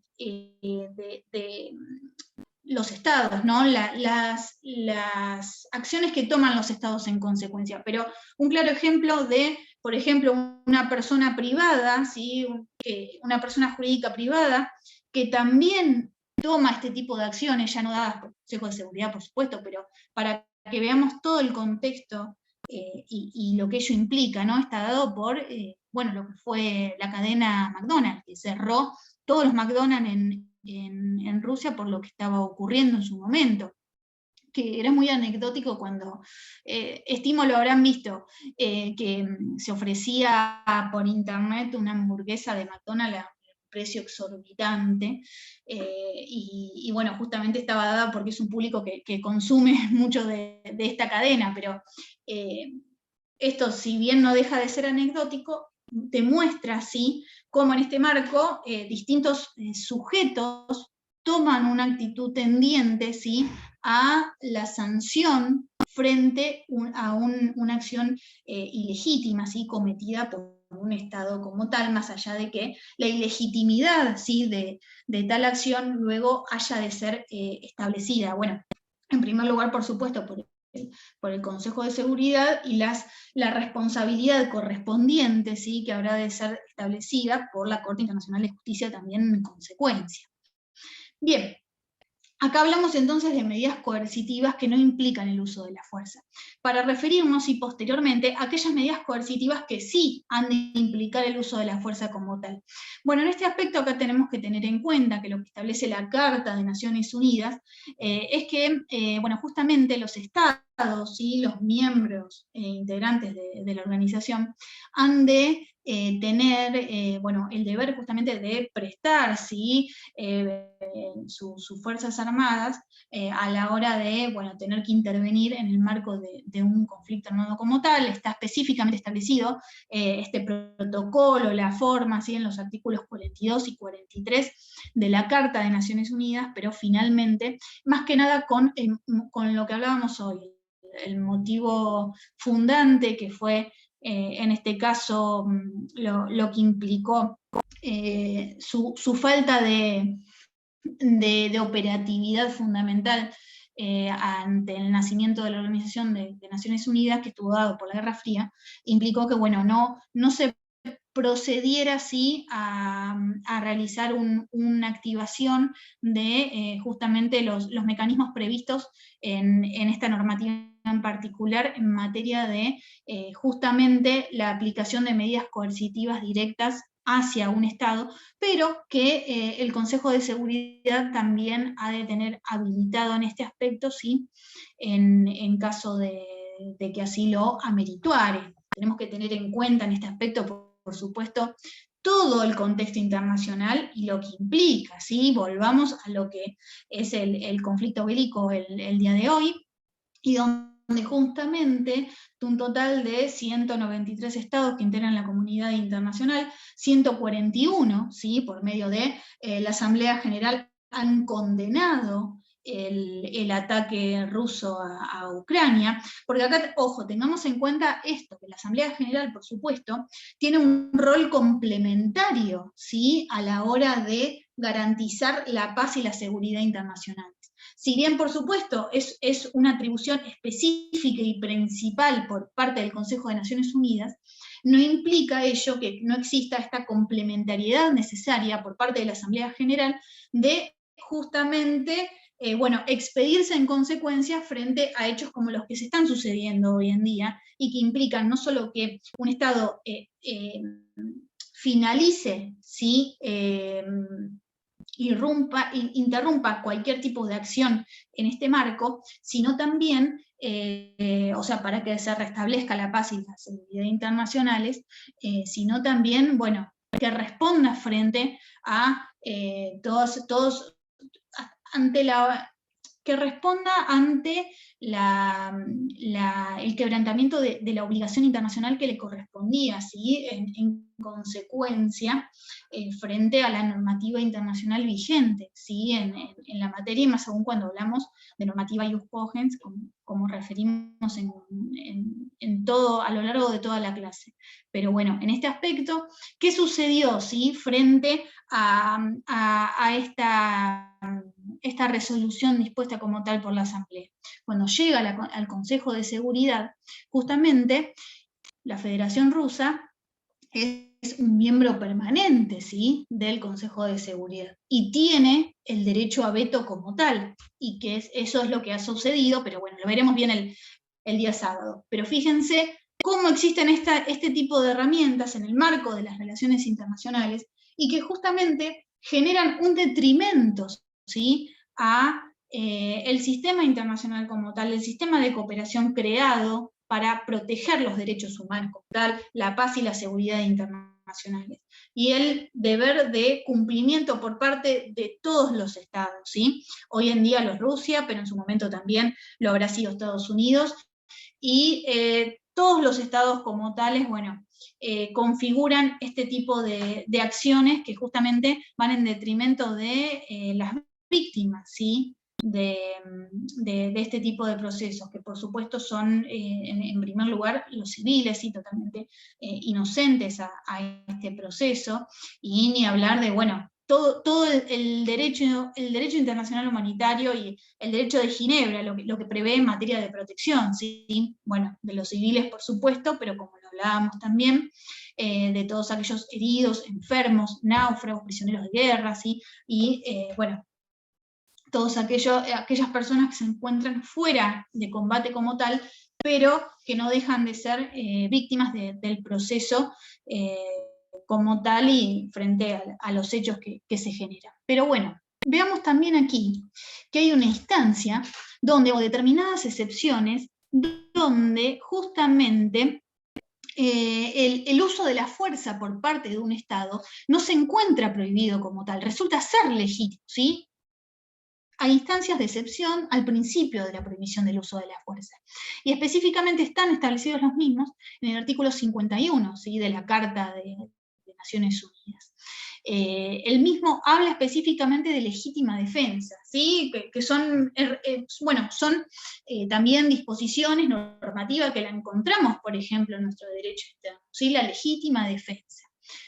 [SPEAKER 1] los estados, ¿no? Las acciones que toman los estados en consecuencia, pero un claro ejemplo de, por ejemplo, una persona privada, ¿sí?, una persona jurídica privada, que también toma este tipo de acciones, ya no dadas por el Consejo de Seguridad, por supuesto, pero para que veamos todo el contexto y lo que ello implica, ¿no? Está dado por, bueno, lo que fue la cadena McDonald's, que cerró todos los McDonald's en Rusia por lo que estaba ocurriendo en su momento, que era muy anecdótico cuando, estimo lo habrán visto, que se ofrecía por internet una hamburguesa de McDonald's a un precio exorbitante, y bueno, justamente estaba dada porque es un público que consume mucho de esta cadena, pero esto, si bien no deja de ser anecdótico, te muestra, ¿sí?, cómo en este marco distintos sujetos toman una actitud tendiente, ¿sí?, a la sanción frente a una acción ilegítima, ¿sí?, cometida por un Estado como tal, más allá de que la ilegitimidad, ¿sí?, de tal acción luego haya de ser establecida. Bueno, en primer lugar, por supuesto, por el Consejo de Seguridad y la responsabilidad correspondiente, ¿sí?, que habrá de ser establecida por la Corte Internacional de Justicia también en consecuencia. Bien, acá hablamos entonces de medidas coercitivas que no implican el uso de la fuerza, para referirnos y posteriormente a aquellas medidas coercitivas que sí han de implicar el uso de la fuerza como tal. Bueno, en este aspecto acá tenemos que tener en cuenta que lo que establece la Carta de Naciones Unidas es que, bueno, justamente los estados y los miembros integrantes de la organización han de tener, bueno, el deber justamente de prestar, ¿sí?, sus fuerzas armadas a la hora de, bueno, tener que intervenir en el marco de un conflicto armado como tal. Está específicamente establecido este protocolo, la forma, ¿sí?, en los artículos 42 y 43 de la Carta de Naciones Unidas, pero finalmente, más que nada con lo que hablábamos hoy, el motivo fundante que fue, en este caso, lo que implicó su falta de operatividad fundamental ante el nacimiento de la Organización de Naciones Unidas, que estuvo dado por la Guerra Fría, implicó que, bueno, no se procediera así a realizar una activación de justamente los mecanismos previstos en esta normativa en particular en materia de justamente la aplicación de medidas coercitivas directas hacia un Estado, pero que el Consejo de Seguridad también ha de tener habilitado en este aspecto, ¿sí?, en caso de que así lo amerituare. Tenemos que tener en cuenta en este aspecto, por supuesto, todo el contexto internacional y lo que implica, ¿sí? Volvamos a lo que es el conflicto bélico el día de hoy, y donde donde justamente un total de 193 estados que integran la comunidad internacional, 141, ¿sí?, por medio de la Asamblea General, han condenado el ataque ruso a Ucrania, porque acá, ojo, tengamos en cuenta esto, que la Asamblea General, por supuesto, tiene un rol complementario, ¿sí?, a la hora de garantizar la paz y la seguridad internacionales. Si bien, por supuesto, es una atribución específica y principal por parte del Consejo de Naciones Unidas, no implica ello que no exista esta complementariedad necesaria por parte de la Asamblea General de justamente expedirse en consecuencia frente a hechos como los que se están sucediendo hoy en día y que implican no solo que un Estado finalice, ¿sí?, interrumpa cualquier tipo de acción en este marco, sino también, para que se restablezca la paz y la seguridad internacionales, sino también, que responda frente a que responda ante el quebrantamiento de la obligación internacional que le correspondía, ¿sí?, en consecuencia, frente a la normativa internacional vigente, ¿sí?, en la materia, y más aún cuando hablamos de normativa ius cogens, como referimos en todo, a lo largo de toda la clase. Pero bueno, en este aspecto, ¿qué sucedió, ¿sí?, frente a esta resolución dispuesta como tal por la Asamblea? Cuando llega al Consejo de Seguridad, justamente la Federación Rusa es un miembro permanente, ¿sí?, del Consejo de Seguridad, y tiene el derecho a veto como tal, y que eso es lo que ha sucedido, pero bueno, lo veremos bien el día sábado. Pero fíjense cómo existen este tipo de herramientas en el marco de las relaciones internacionales, y que justamente generan un detrimento, ¿sí?, a el sistema internacional como tal, el sistema de cooperación creado para proteger los derechos humanos como tal, la paz y la seguridad internacionales, y el deber de cumplimiento por parte de todos los estados, ¿sí? Hoy en día lo es Rusia, pero en su momento también lo habrá sido Estados Unidos, y todos los estados como tales, configuran este tipo de acciones que justamente van en detrimento de las víctimas, ¿sí?, de este tipo de procesos, que por supuesto son, en primer lugar, los civiles, y totalmente inocentes a este proceso, y ni hablar de, todo el derecho internacional humanitario y el derecho de Ginebra, lo que prevé en materia de protección, ¿sí? Bueno, de los civiles, por supuesto, pero como lo hablábamos también, de todos aquellos heridos, enfermos, náufragos, prisioneros de guerra, ¿sí?, y todas aquellas personas que se encuentran fuera de combate como tal, pero que no dejan de ser víctimas del proceso como tal y frente a los hechos que se generan. Pero bueno, veamos también aquí que hay una instancia donde, o determinadas excepciones, donde justamente el uso de la fuerza por parte de un Estado no se encuentra prohibido como tal, resulta ser legítimo, ¿sí?, a instancias de excepción al principio de la prohibición del uso de la fuerza. Y específicamente están establecidos los mismos en el artículo 51, ¿sí?, de la Carta de Naciones Unidas. El mismo habla específicamente de legítima defensa, ¿sí?, que son, son también disposiciones normativas que la encontramos, por ejemplo, en nuestro derecho interno, ¿sí?, la legítima defensa.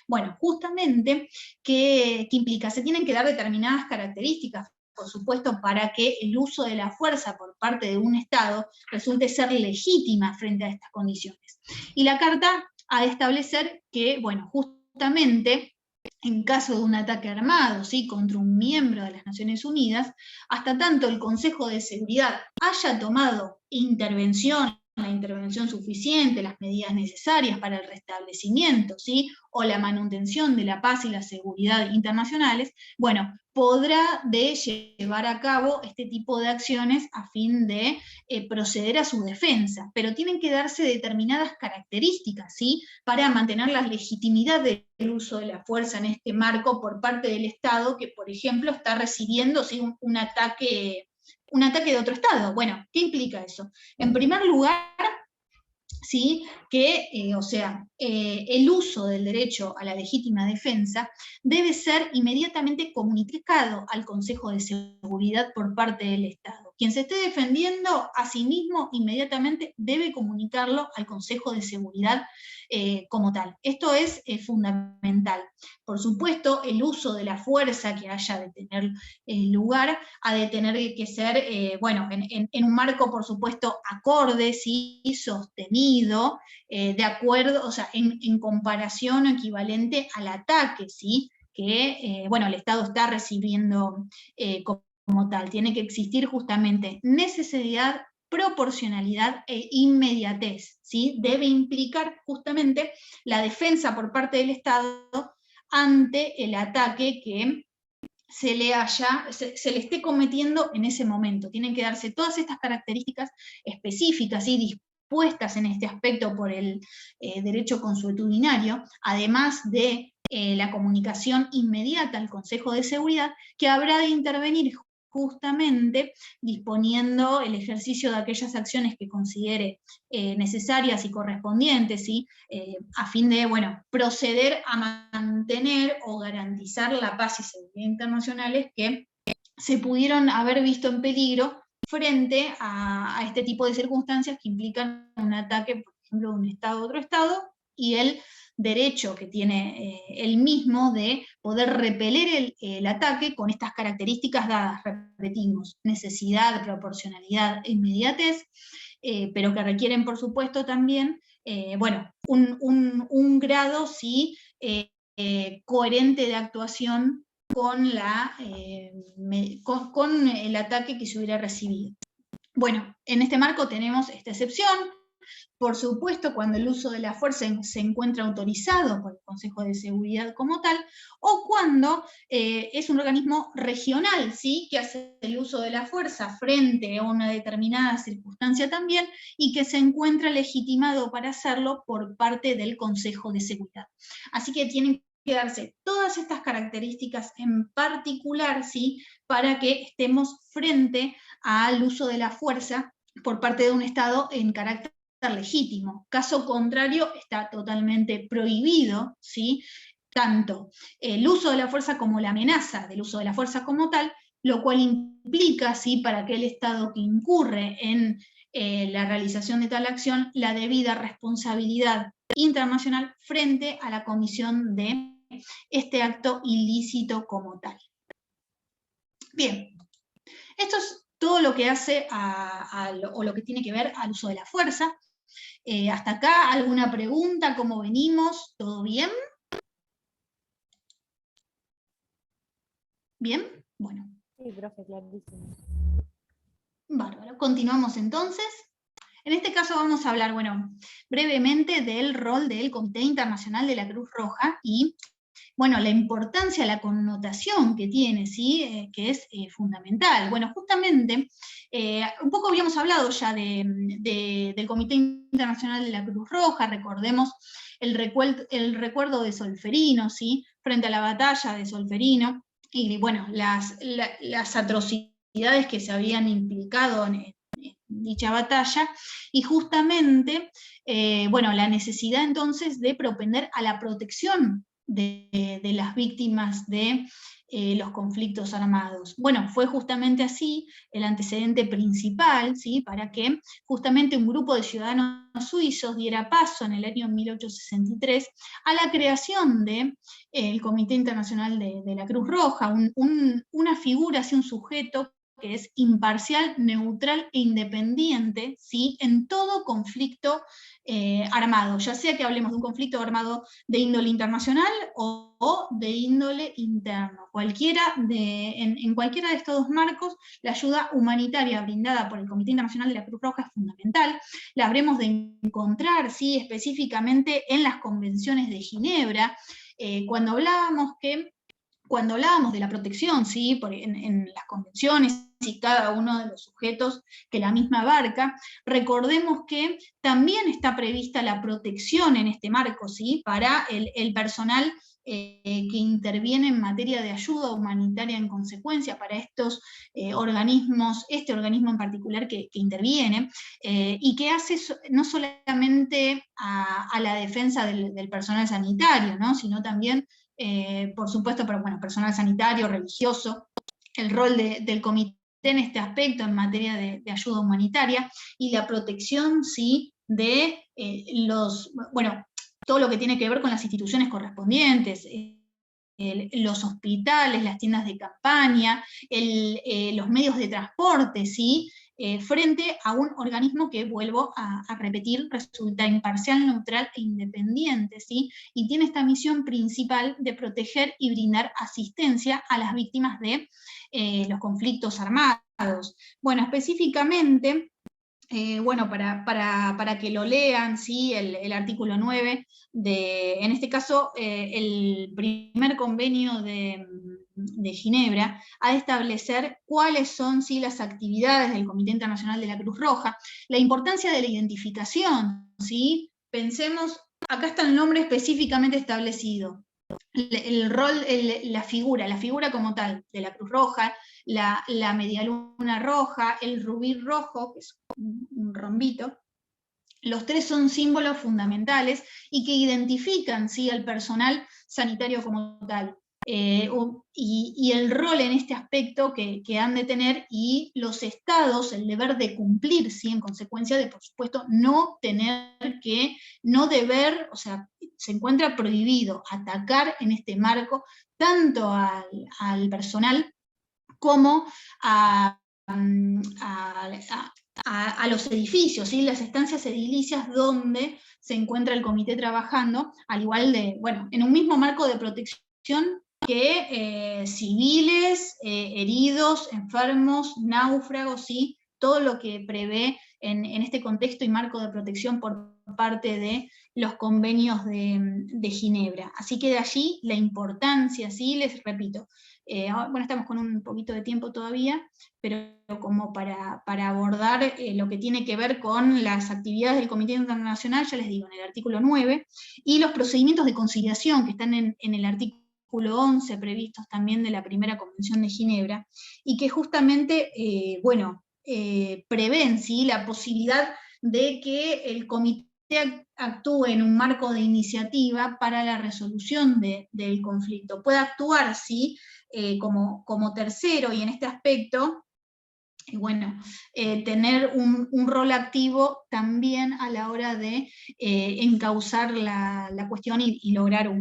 [SPEAKER 1] Bueno, justamente, ¿qué implica? Se tienen que dar determinadas características, por supuesto, para que el uso de la fuerza por parte de un Estado resulte ser legítima frente a estas condiciones. Y la Carta ha de establecer que, justamente, en caso de un ataque armado, ¿sí?, contra un miembro de las Naciones Unidas, hasta tanto el Consejo de Seguridad haya tomado la intervención suficiente, las medidas necesarias para el restablecimiento, ¿sí?, o la manutención de la paz y la seguridad internacionales, podrá llevar a cabo este tipo de acciones a fin de proceder a su defensa, pero tienen que darse determinadas características, ¿sí?, para mantener la legitimidad del uso de la fuerza en este marco por parte del Estado que, por ejemplo, está recibiendo, ¿sí?, un ataque un ataque de otro Estado. Bueno, ¿qué implica eso? En primer lugar, ¿sí? Que, el uso del derecho a la legítima defensa debe ser inmediatamente comunicado al Consejo de Seguridad por parte del Estado. Quien se esté defendiendo a sí mismo inmediatamente debe comunicarlo al Consejo de Seguridad como tal. Esto es fundamental. Por supuesto, el uso de la fuerza que haya de tener lugar ha de tener que ser, en un marco, por supuesto, acorde, ¿sí? Sostenido, de acuerdo, o sea, en comparación o equivalente al ataque, ¿sí? Que, el Estado está recibiendo como tal. Tiene que existir justamente necesidad, proporcionalidad e inmediatez, ¿sí? Debe implicar justamente la defensa por parte del Estado ante el ataque que se le esté cometiendo en ese momento. Tienen que darse todas estas características específicas y dispuestas en este aspecto por el derecho consuetudinario, además de la comunicación inmediata al Consejo de Seguridad, que habrá de intervenir justamente disponiendo el ejercicio de aquellas acciones que considere necesarias y correspondientes, ¿sí? A fin de, proceder a mantener o garantizar la paz y seguridad internacionales que se pudieron haber visto en peligro frente a este tipo de circunstancias que implican un ataque, por ejemplo, de un Estado a otro Estado, y el derecho que tiene el mismo de poder repeler el ataque con estas características dadas, repetimos, necesidad, proporcionalidad e inmediatez, pero que requieren, por supuesto, también, un grado, sí, coherente de actuación con el ataque que se hubiera recibido. Bueno, en este marco tenemos esta excepción. Por supuesto, cuando el uso de la fuerza se encuentra autorizado por el Consejo de Seguridad como tal, o cuando es un organismo regional, ¿sí? Que hace el uso de la fuerza frente a una determinada circunstancia también, y que se encuentra legitimado para hacerlo por parte del Consejo de Seguridad. Así que tienen que darse todas estas características en particular, ¿sí? Para que estemos frente al uso de la fuerza por parte de un Estado en carácter legítimo. Caso contrario, está totalmente prohibido, ¿sí? Tanto el uso de la fuerza como la amenaza del uso de la fuerza como tal, lo cual implica, ¿sí? Para aquel Estado que incurre en la realización de tal acción, la debida responsabilidad internacional frente a la comisión de este acto ilícito como tal. Bien, esto es todo lo que hace o lo que tiene que ver al uso de la fuerza. Hasta acá, ¿alguna pregunta? ¿Cómo venimos? ¿Todo bien? ¿Bien? Bueno.
[SPEAKER 2] Sí, profe, clarísimo.
[SPEAKER 1] Bárbaro. Continuamos entonces. En este caso vamos a hablar, brevemente del rol del Comité Internacional de la Cruz Roja y, la importancia, la connotación que tiene, ¿sí? Que es fundamental. Bueno, justamente, un poco habíamos hablado ya del Comité Internacional de la Cruz Roja, recordemos el recuerdo de Solferino, ¿sí? Frente a la batalla de Solferino, y las atrocidades que se habían implicado en dicha batalla, y justamente, la necesidad entonces de propender a la protección de las víctimas de los conflictos armados. Bueno, fue justamente así el antecedente principal, ¿sí? Para que justamente un grupo de ciudadanos suizos diera paso en el año 1863 a la creación del Comité Internacional de la Cruz Roja, una figura, así, un sujeto que es imparcial, neutral e independiente, ¿sí? En todo conflicto armado, ya sea que hablemos de un conflicto armado de índole internacional o de índole interno. En cualquiera de estos dos marcos, la ayuda humanitaria brindada por el Comité Internacional de la Cruz Roja es fundamental. La habremos de encontrar, ¿sí? Específicamente en las convenciones de Ginebra, cuando hablábamos de la protección, ¿sí? En las convenciones y cada uno de los sujetos que la misma abarca, recordemos que también está prevista la protección en este marco, ¿sí? Para el personal que interviene en materia de ayuda humanitaria en consecuencia para estos organismos, este organismo en particular que interviene, y que hace no solamente a la defensa del personal sanitario, ¿no? Sino también, por supuesto, pero, bueno, personal sanitario, religioso, el rol del comité en este aspecto en materia de ayuda humanitaria, y la protección, ¿sí?, de todo lo que tiene que ver con las instituciones correspondientes, los hospitales, las tiendas de campaña, los medios de transporte, ¿sí?, frente a un organismo que, vuelvo a repetir, resulta imparcial, neutral e independiente, ¿sí?, y tiene esta misión principal de proteger y brindar asistencia a las víctimas de los conflictos armados. Bueno, específicamente, bueno, para que lo lean, ¿sí?, el artículo 9, en este caso, el primer convenio de Ginebra, ha de establecer cuáles son, ¿sí?, las actividades del Comité Internacional de la Cruz Roja, la importancia de la identificación, ¿sí? Pensemos, acá está el nombre específicamente establecido, el rol, la figura como tal de la Cruz Roja, la medialuna roja, el rubí rojo, que es un rombito. Los tres son símbolos fundamentales y que identifican, ¿sí?, al personal sanitario como tal. Y el rol en este aspecto que han de tener, y los estados, el deber de cumplir, ¿sí?, en consecuencia de, por supuesto, no deber, o sea, se encuentra prohibido atacar en este marco tanto al personal como a los edificios, ¿sí?, las estancias edilicias donde se encuentra el comité trabajando, al igual de, bueno, en un mismo marco de protección que civiles, heridos, enfermos, náufragos, ¿sí?, todo lo que prevé en este contexto y marco de protección por parte de los convenios de Ginebra. Así que de allí la importancia, ¿sí?, les repito, bueno, estamos con un poquito de tiempo todavía, pero como para abordar lo que tiene que ver con las actividades del Comité Internacional, ya les digo, en el artículo 9, y los procedimientos de conciliación que están en el artículo 11, previstos también de la primera Convención de Ginebra, y que justamente, prevén, ¿sí?, la posibilidad de que el comité actúe en un marco de iniciativa para la resolución del conflicto. Puede actuar, ¿sí?, como tercero, y en este aspecto, tener un rol activo también a la hora de encauzar la cuestión y lograr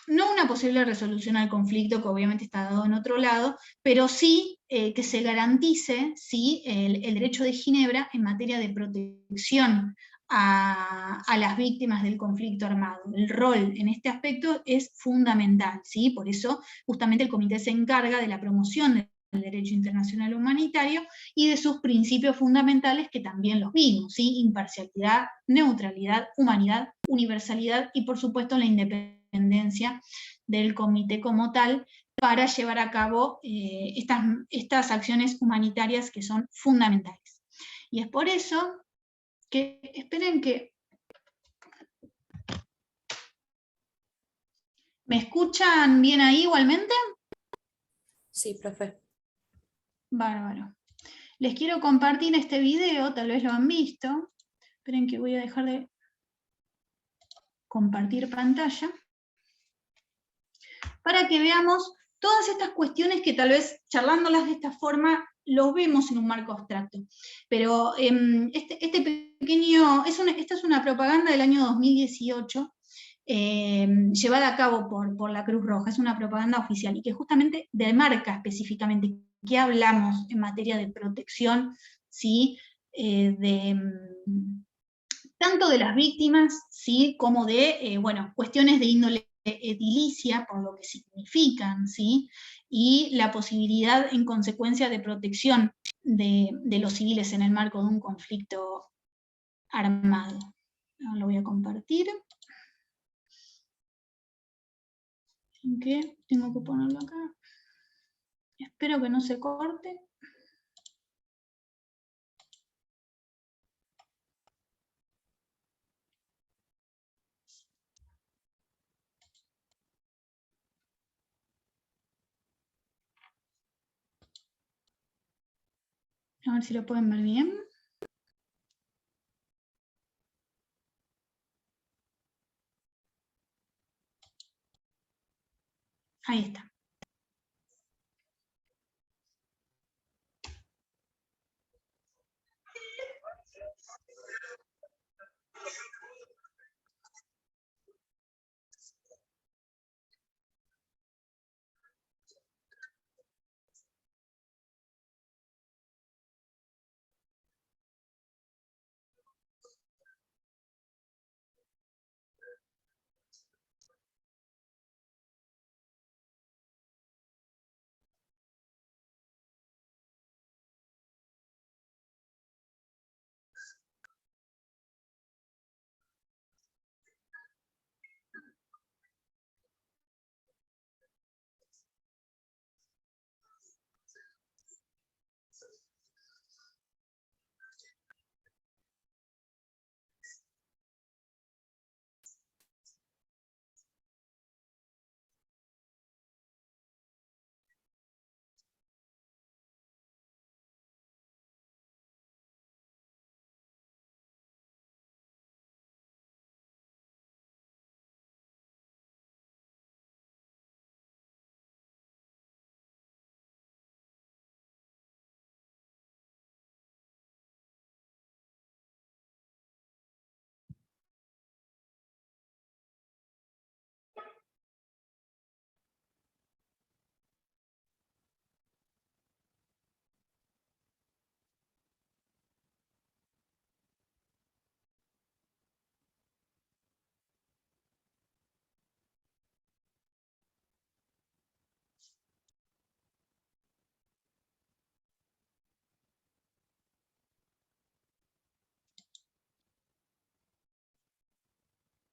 [SPEAKER 1] no una posible resolución al conflicto, que obviamente está dado en otro lado, pero sí que se garantice, ¿sí?, el derecho de Ginebra en materia de protección a las víctimas del conflicto armado. El rol en este aspecto es fundamental, ¿sí? Por eso justamente el comité se encarga de la promoción del derecho internacional humanitario y de sus principios fundamentales, que también los vimos, ¿sí? Imparcialidad, neutralidad, humanidad, universalidad y, por supuesto, la independencia del comité como tal, para llevar a cabo estas acciones humanitarias que son fundamentales. Y es por eso que, esperen que... ¿Me escuchan bien ahí igualmente?
[SPEAKER 4] Sí, profe.
[SPEAKER 1] Bárbaro. Les quiero compartir este video, tal vez lo han visto. Esperen que voy a dejar de compartir pantalla, para que veamos todas estas cuestiones que tal vez charlándolas de esta forma los vemos en un marco abstracto. Pero este pequeño, esta es una propaganda del año 2018, llevada a cabo por la Cruz Roja, es una propaganda oficial, y que justamente demarca específicamente qué hablamos en materia de protección, ¿sí?, tanto de las víctimas, ¿sí?, como de cuestiones de índole edilicia, por lo que significan, ¿sí?, y la posibilidad en consecuencia de protección de los civiles en el marco de un conflicto armado. Ahora lo voy a compartir. ¿Qué? Tengo que ponerlo acá. Espero que no se corte. A ver si lo pueden ver bien. Ahí está.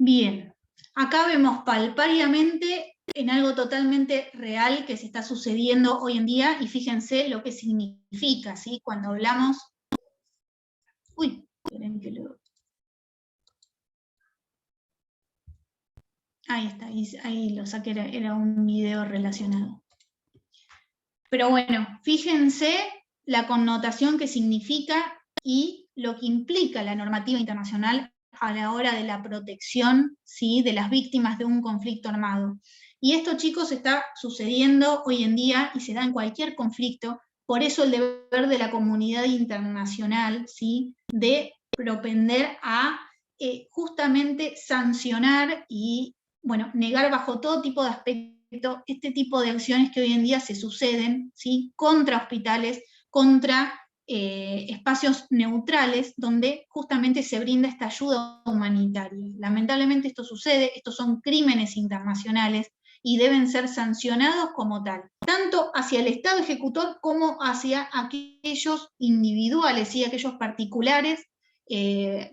[SPEAKER 1] Bien, acá vemos palpariamente en algo totalmente real que se está sucediendo hoy en día, y fíjense lo que significa, ¿sí? Cuando hablamos... Uy, esperen que lo... Ahí está, ahí lo saqué, era un video relacionado. Pero bueno, fíjense la connotación que significa y lo que implica la normativa internacional a la hora de la protección, ¿sí?, de las víctimas de un conflicto armado. Y esto, chicos, está sucediendo hoy en día y se da en cualquier conflicto. Por eso el deber de la comunidad internacional, ¿sí?, de propender a justamente sancionar y, bueno, negar bajo todo tipo de aspectos este tipo de acciones que hoy en día se suceden, ¿sí?, contra hospitales, contra espacios neutrales donde justamente se brinda esta ayuda humanitaria. Lamentablemente esto sucede, estos son crímenes internacionales y deben ser sancionados como tal, tanto hacia el Estado ejecutor como hacia aquellos individuales y aquellos particulares,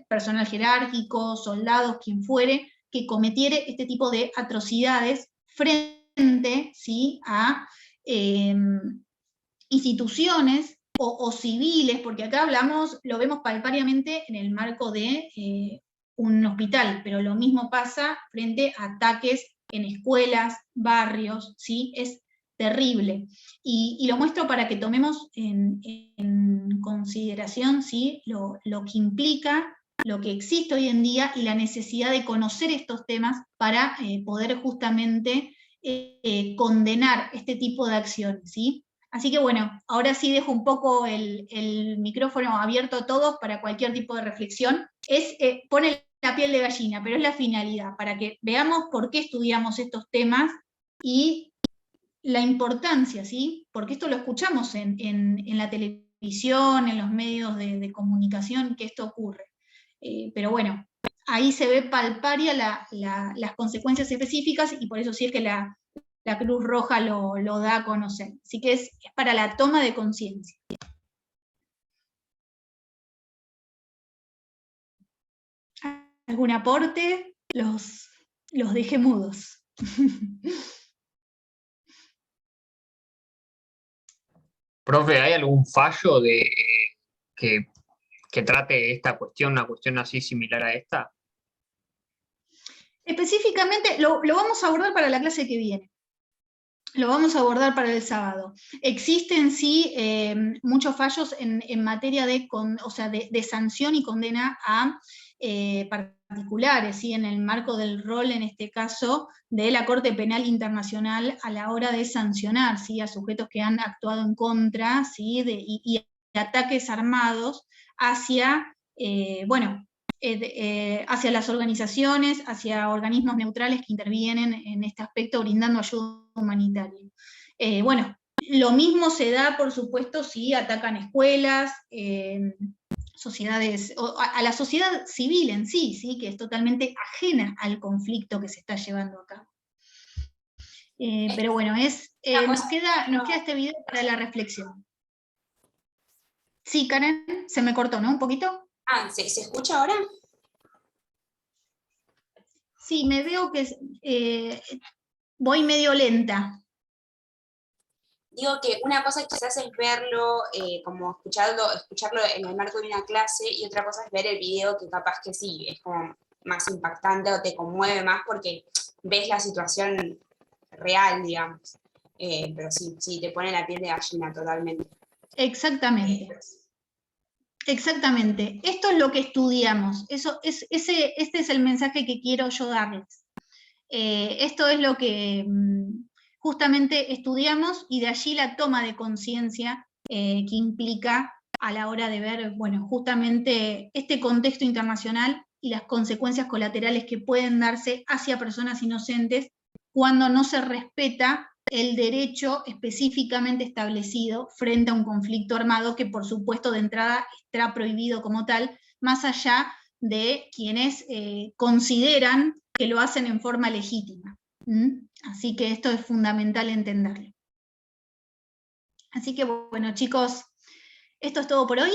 [SPEAKER 1] personal jerárquico, soldados, quien fuere, que cometiere este tipo de atrocidades frente, ¿sí?, a instituciones o civiles, porque acá hablamos, lo vemos palpariamente en el marco de un hospital, pero lo mismo pasa frente a ataques en escuelas, barrios, ¿sí? Es terrible. Y lo muestro para que tomemos en consideración, ¿sí?, lo que implica, lo que existe hoy en día y la necesidad de conocer estos temas para poder justamente condenar este tipo de acciones, ¿sí? Así que bueno, ahora sí dejo un poco el micrófono abierto a todos para cualquier tipo de reflexión. Pone la piel de gallina, pero es la finalidad, para que veamos por qué estudiamos estos temas y la importancia, ¿sí? Porque esto lo escuchamos en la televisión, en los medios de comunicación, que esto ocurre. Pero bueno, ahí se ve palparia las consecuencias específicas, y por eso sí es que la Cruz Roja lo da a conocer. Así que es para la toma de conciencia. ¿Algún aporte? Los dejé mudos.
[SPEAKER 3] Profe, ¿hay algún fallo que trate esta cuestión, una cuestión así similar a esta?
[SPEAKER 1] Específicamente, lo vamos a abordar para la clase que viene. lo vamos a abordar para el sábado. Existen, sí, muchos fallos en materia de sanción y condena a particulares, ¿sí? En el marco del rol, en este caso, de la Corte Penal Internacional a la hora de sancionar, ¿sí? A sujetos que han actuado en contra, ¿sí? y ataques armados hacia, hacia las organizaciones, hacia organismos neutrales que intervienen en este aspecto brindando ayuda humanitaria. Lo mismo se da, por supuesto, si atacan escuelas, sociedades, a la sociedad civil en sí, ¿sí? Que es totalmente ajena al conflicto que se está llevando a cabo. Pero bueno, nos queda este video para la reflexión. Sí, Karen, se me cortó, ¿no? Un poquito.
[SPEAKER 4] ¿Se escucha ahora?
[SPEAKER 1] Sí, me veo que voy medio lenta.
[SPEAKER 4] Digo que una cosa quizás es verlo, como escucharlo en el marco de una clase, y otra cosa es ver el video que capaz que sí, es como más impactante o te conmueve más porque ves la situación real, digamos. Pero sí, te pone la piel de gallina totalmente.
[SPEAKER 1] Exactamente. Exactamente. Esto es lo que estudiamos. Este es el mensaje que quiero yo darles. Esto es lo que justamente estudiamos, y de allí la toma de conciencia que implica a la hora de ver, justamente este contexto internacional y las consecuencias colaterales que pueden darse hacia personas inocentes cuando no se respeta el derecho específicamente establecido frente a un conflicto armado que, por supuesto, de entrada está prohibido como tal, más allá de quienes consideran que lo hacen en forma legítima. Así que esto es fundamental entenderlo. Así que bueno, chicos, esto es todo por hoy.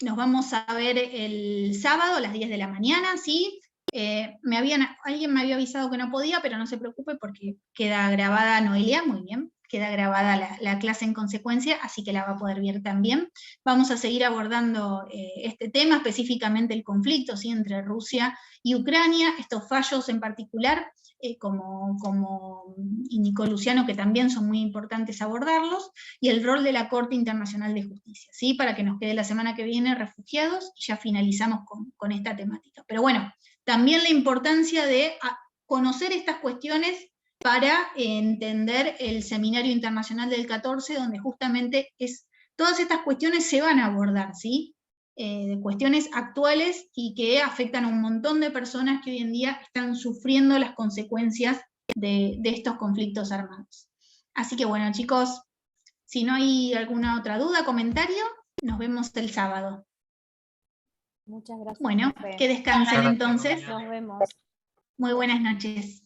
[SPEAKER 1] Nos vamos a ver el sábado a las 10 de la mañana, ¿sí? Alguien me había avisado que no podía, pero no se preocupe porque queda grabada, Noelia, muy bien, queda grabada la clase en consecuencia, así que la va a poder ver también. Vamos a seguir abordando este tema, específicamente el conflicto, ¿sí? Entre Rusia y Ucrania, estos fallos en particular, como indicó Luciano, que también son muy importantes abordarlos, y el rol de la Corte Internacional de Justicia, ¿sí? Para que nos quede la semana que viene refugiados, y ya finalizamos con esta temática. Pero bueno, también la importancia de conocer estas cuestiones para entender el Seminario Internacional del 14, donde justamente todas estas cuestiones se van a abordar, ¿sí? De cuestiones actuales y que afectan a un montón de personas que hoy en día están sufriendo las consecuencias de estos conflictos armados. Así que bueno, chicos, si no hay alguna otra duda, comentario, nos vemos el sábado.
[SPEAKER 2] Muchas gracias.
[SPEAKER 1] Bueno,
[SPEAKER 2] profe.
[SPEAKER 1] que descansen entonces.
[SPEAKER 2] Nos vemos.
[SPEAKER 1] Muy buenas noches.